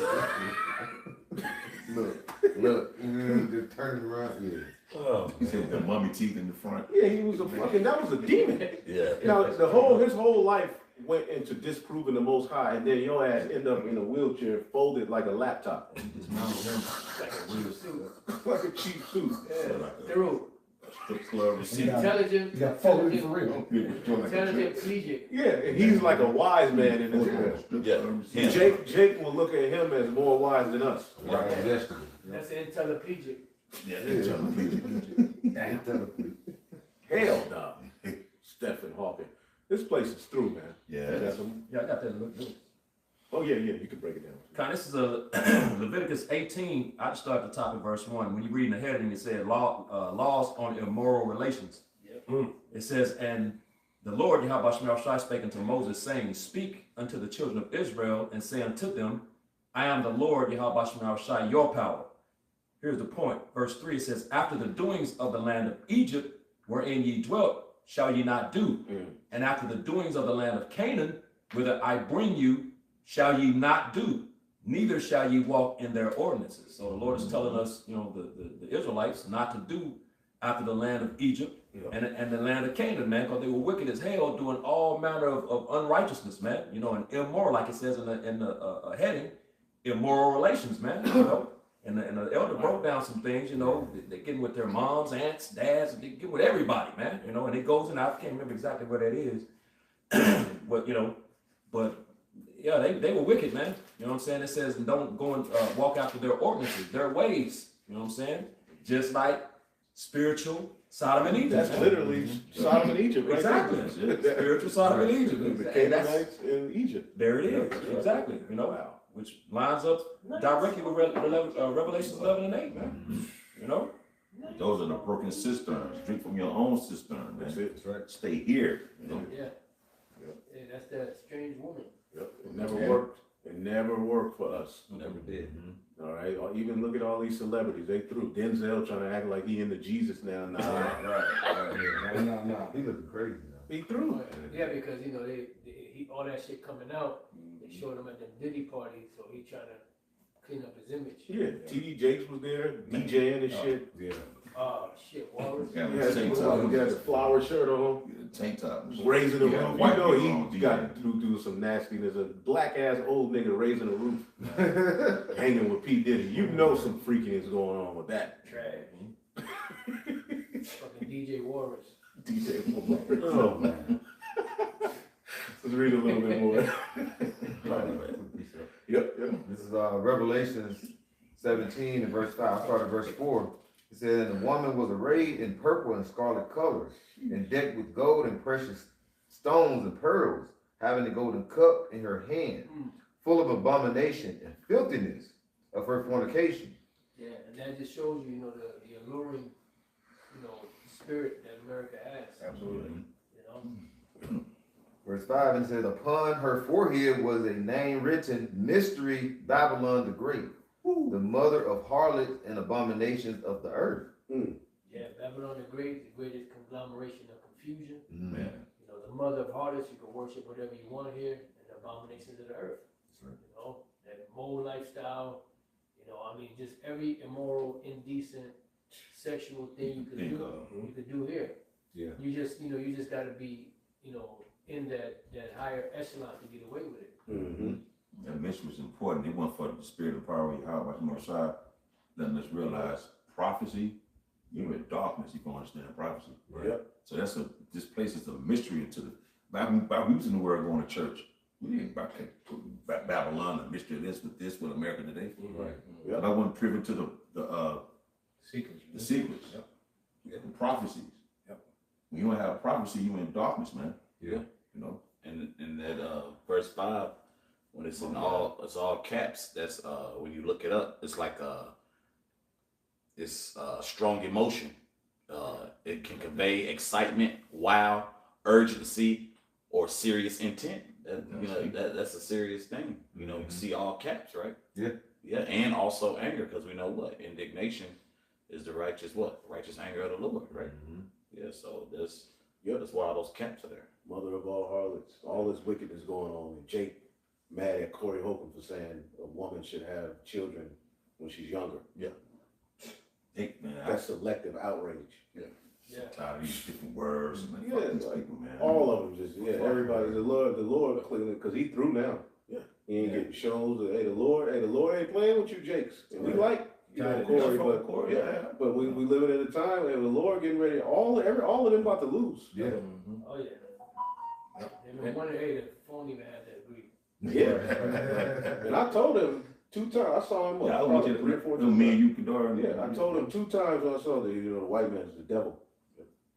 Look, just turning around. Yeah. Oh, He said the mummy teeth in the front. Yeah, he was that was a demon. yeah. Now his whole life, went into disproving the Most High, and then your ass end up in a wheelchair folded like a laptop. Like a cheap suit. Through. Strip club receipt. Intelligent. You got folded for real. Intelligent collegiate. Yeah, and he's like a wise man in this world. Yeah. Jake will look at him as more wise than us. Right, yesterday. That's intelligent. Yeah, Hell no. Stephen Hawking. This place is through, man. Yeah. Yeah, I got that. Look good. Oh yeah, you can break it down. Kind of, this is Leviticus 18. I just start at the top of verse 1. When you read in the heading, it said laws on immoral relations. Yep. It says, and the Lord Yahweh Shemel Shai spake unto Moses, saying, speak unto the children of Israel, and say unto them, I am the Lord Yahweh Shemel Shai, your power. Here's the point. Verse 3 says, after the doings of the land of Egypt, wherein ye dwelt, shall ye not do. And after the doings of the land of Canaan, whither I bring you, shall ye not do, neither shall ye walk in their ordinances. So the Lord is telling us, the Israelites not to do after the land of Egypt and the land of Canaan, man, because they were wicked as hell, doing all manner of unrighteousness, man, and immoral, like it says in the heading, immoral relations, man, And the elder broke down some things, they're getting with their moms, aunts, dads, they get with everybody, man, and it goes in, I can't remember exactly where that is, but yeah, they were wicked, man. You know what I'm saying? It says, don't go and walk after their ordinances, their ways. You know what I'm saying? Just like spiritual Sodom and Egypt. That's man. literally Sodom and Egypt, right? Exactly. Spiritual Sodom and Egypt. The Canaanites in Egypt. There it is. Exactly. Which lines up directly with Revelations 11 and 8, man. Those are the broken cisterns. Drink from your own cistern, man. That's right. Stay here. Yeah. Yeah, that's that strange woman. Yep. It never worked. It never worked for us. Never did. All right. Or even look at all these celebrities. They threw Denzel trying to act like he into Jesus now. Nah. He looking crazy now. He threw. Yeah, because he all that shit coming out. They showed him at the Diddy party, so he trying to clean up his image. Yeah. T.D. Jakes was there, DJing and shit. Yeah. Oh shit, Walrus. Yeah, He had the flower shirt on. Tank top. Raising the Yeah, roof. white people He on got DJ. to do some nastiness. A black ass old nigga raising the roof, hanging with P. Diddy. Some freakiness going on with that. Trash. Fucking DJ Walrus. DJ. Oh man. Let's read a little bit more. Yep. This is Revelations 17 and verse 5. I started verse 4. It said, and the woman was arrayed in purple and scarlet colors, and decked with gold and precious stones and pearls, having the golden cup in her hand, full of abomination and filthiness of her fornication. Yeah, and that just shows you, the alluring, spirit that America has. Absolutely. Verse 5, and it says, upon her forehead was a name written, Mystery Babylon the Great, the mother of harlots and abominations of the earth. Yeah, Babylon the Great, the greatest conglomeration of confusion. Man. The mother of harlots, you can worship whatever you want here, and the abominations of the earth. That's right. That mole lifestyle, just every immoral, indecent, sexual thing you could do here. Yeah. You just gotta be, in that higher echelon to get away with it. Mm-hmm. That mission was important. They went for the spirit of power of Yahweh Shai, letting us realize prophecy. You're in darkness, you can understand prophecy. Right. Yep. So this place is a mystery into the Bible. We was in the world going to church. We didn't about Babylon, the mystery of this with America today. Right. But I wasn't privy to the Secrets. secrets, the prophecies. Yep. When you don't have prophecy, you in darkness, man. Yeah. And in that verse 5, when it's all caps, that's when you look it up, it's like it's strong emotion. It can convey excitement, wow, urgency, or serious intent. That's a serious thing. You see all caps, right? Yeah. Yeah, and also anger, because we know what? Indignation is the righteous what? Righteous anger of the Lord, right? Yeah, so that's why all those caps are there. Mother of all harlots. All this wickedness going on. And Jake mad at Corey Holcomb for saying a woman should have children when she's younger. Hey, man, That's selective outrage. Yeah. tired of these different words, man. Yeah, Fuck these like, people, man. all of them just, everybody, the Lord clearly, because he through now. Yeah. He ain't getting shows, hey, the Lord ain't playing with you, Jakes. And we like, Corey, but we living at a time where the Lord getting ready, all of them about to lose. Yeah. Oh, yeah. They've been wondering, hey, the phone even had that agree. Yeah. And I told him 2 times, I saw him, Yeah, I want you to 3 or 4 no, times. me and you, Kadar. Yeah, I told him 2 times when I saw that, the white man's the devil.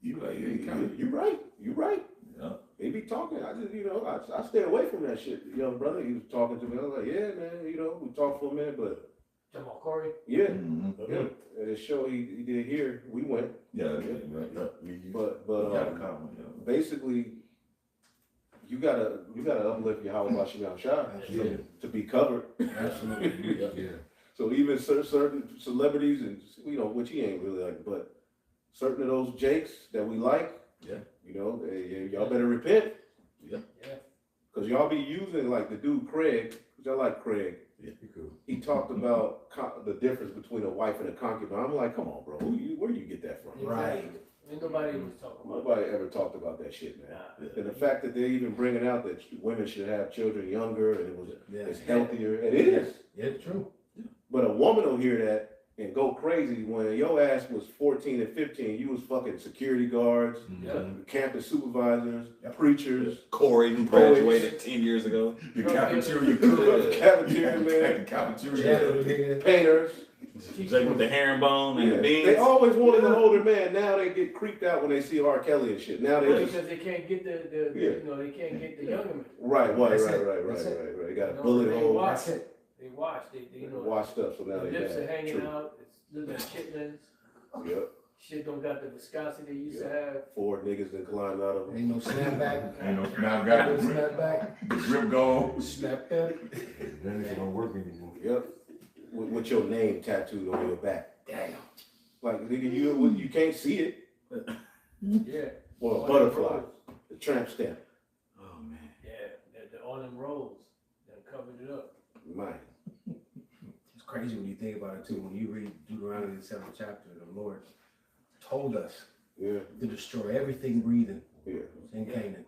You like, yeah, you kind of. You right. Yeah. They be talking. I just, I stay away from that shit. The young brother, he was talking to me. I was like, yeah, man, we talked for a minute, but Talking about Corey? yeah, Mm-hmm. yeah. And the show he did here, we went. Yeah, right. But Yeah. basically, you gotta uplift your Yahweh Bashim Shah Absolutely. to be covered. Absolutely. Yeah. So even certain celebrities, and which he ain't really like, but certain of those Jakes that we like, y'all better repent. Yeah. Because y'all be using like the dude Craig, which I like Craig. Yeah, cool. He talked about the difference between a wife and a concubine. I'm like, come on, bro, where you get that from? Right. Ain't nobody was talking about Nobody ever talked about that shit, man. And the fact that they're even bringing out that women should have children younger and it's healthier, and it is. Yeah, it's true. But a woman will hear that and go crazy when your ass was 14 and 15. You was fucking security guards, campus supervisors, preachers. Corey, who graduated 10 years ago. The cafeteria cook. Cafeteria man. The cafeteria. Painters. Jake with the herringbone and the beans. They always wanted an older man. Now they get creeped out when they see R. Kelly and shit. Now they because they can't get they can't get the younger men. Right. That's They got a bullet hole. Watch it. They watch. They washed up, so now the they lips bad. are hanging True. out. It's little chitlins. Yep. Shit don't got the viscosity they used to have. 4 niggas that climbed out of them. Ain't no snapback. Ain't no now got No the snapback. grip goal. Snap that. Then it don't work anymore. Yep. With your name tattooed on your back. Damn. Like, nigga, you can't see it. Yeah. Or a All butterfly. them rolls. The tramp stamp. Oh, man. Yeah. All them rolls that covered it up. Man. It's crazy when you think about it too. When you read Deuteronomy the 7th chapter, the Lord told us Yeah. to destroy everything breathing Yeah. in Canaan.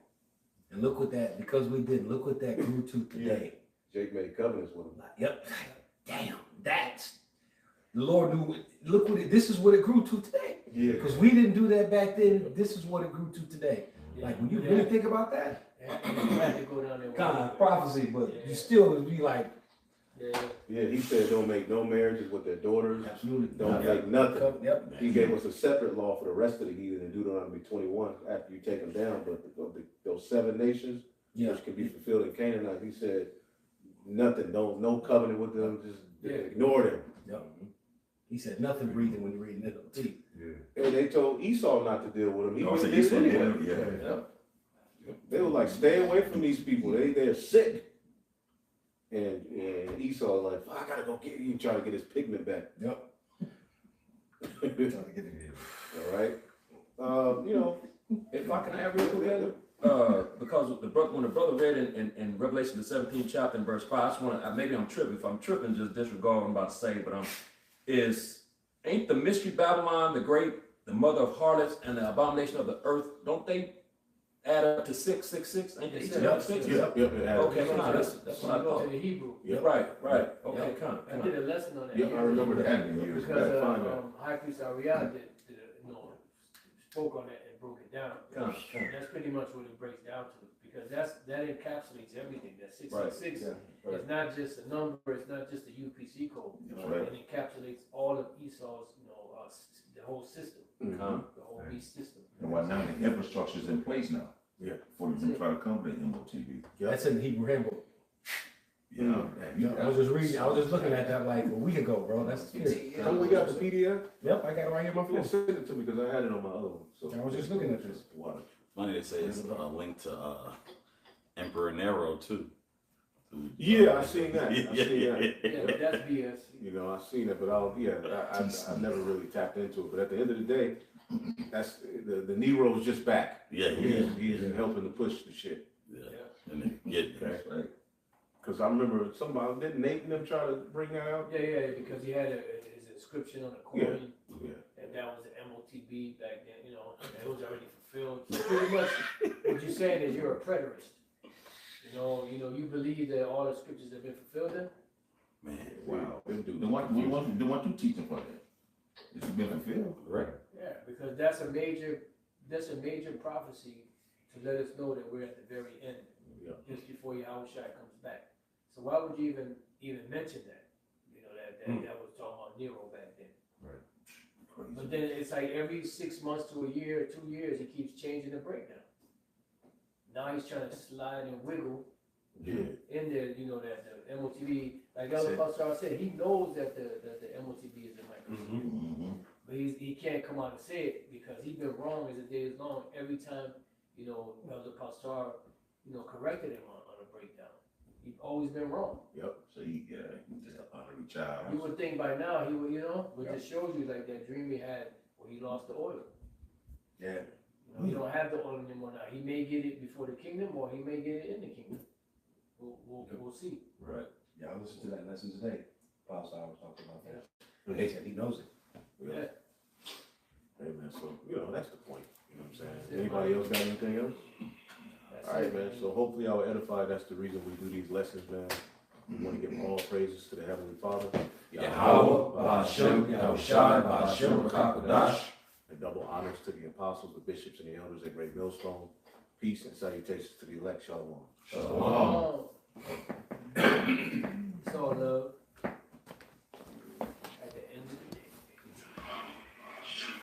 And look what that, because we didn't, look what that grew to today. Jake made covenants with him. Yep. Damn, that's, the Lord knew, look what this is what it grew to today. Yeah. Because we didn't do that back then, this is what it grew to today. Yeah. Like when you really think about that, And you had to go down there. kind of prophecy, but you still would be like, Yeah, he said don't make no marriages with their daughters. absolutely. Don't make nothing. Yep. He gave us a separate law for the rest of the heathen in Deuteronomy 21 after you take them down. But those 7 nations, Yeah. which can be fulfilled in Canaanite, he said nothing, no covenant with them, just ignore them. Yep. He said nothing breathing when you're reading it. See, And they told Esau not to deal with them. He Oh, so wouldn't you do said it anyway. yeah. They were like, stay away from these people. They're sick. And Esau was like, I gotta go get you, try to get his pigment back. Yep. All right. If I can add real quick, because when the brother read in Revelation the 17th chapter and verse 5, I just want to, maybe I'm tripping. If I'm tripping, just disregard what I'm about to say. But ain't the mystery Babylon the mother of harlots and the abomination of the earth? Don't they add up to 666? Ain't they each of them 6? Yep. Okay, fine. That's what I Go to thought. the Hebrew. Right. Okay, kind I did a lesson on that. Yeah, I remember that. Had been years Because back. High Priest Ariel spoke on that and broke it down. Kind. That's pretty much what it breaks down to, because that encapsulates everything. That 666 Right. is not just a number, it's not just a UPC code. That's right. It encapsulates all of Esau's, the whole system, the whole beast system. And why now the infrastructure's in place now. Yeah. For them to try to come to the MOTV. that's in the Hebrew handbook. Yeah. I was just looking at that like a week ago, bro. That's scary. Oh, we got the PDF? Yep, I got it right here on my Yeah, phone. send it to me because I had it on my other one. So I was just looking at this. Water. Funny they say it's a link to Emperor Nero too. Yeah, I seen that. Yeah, but that's BS. I seen it, but I never really tapped into it. But at the end of the day, that's the Nero's just back. Yeah, He's helping to push the shit. And then get That's right. Because I remember didn't Nate and them try to bring that out? Yeah, because he had his inscription on the coin. Yeah. And that was the MOTB back then, and it was already fulfilled. pretty much what you're saying is you're a preterist. You believe that all the scriptures have been fulfilled then? Man, Wow. Them dudes Then are what confused. you teaching for that? It's been fulfilled. right. Yeah, because that's a major prophecy to let us know that we're at the very end, Yeah. just before Yahushua comes back. So why would you even mention that? That was talking about Nero back then. Crazy. But then it's like every 6 months to a year, 2 years, he keeps changing the breakdown. Now he's trying to slide and wiggle Yeah. in there, that the MOTB, like Elder Pastor said, he knows that the MOTB is a microchip. Mhm. But he can't come out and say it because he's been wrong as the day is long every time, Elder Pastor, corrected him on a breakdown. He's always been wrong. So he's just an honorary child. You would think by now he would, but just shows you like that dream he had where he lost the oil. Yeah. He don't have the oil anymore now. He may get it before the kingdom or he may get it in the kingdom. We'll see. Right. Yeah, I listened to that lesson today. Pastor, I was talking about that. Yeah. He said he knows it. Yeah. Hey, man, so, that's the point. You know what I'm saying? Anybody else got anything else? That's All right, it, man. So hopefully I will edify. That's the reason we do these lessons, man. We want to give all praises to the Heavenly Father. Yahweh, Ba'ashem, Yahushai, Ba'ashem, Rakakadash. And double honors to the apostles, the bishops, and the elders at Great Millstone. Peace and salutations to the elect. Shalom. Shalom. So love.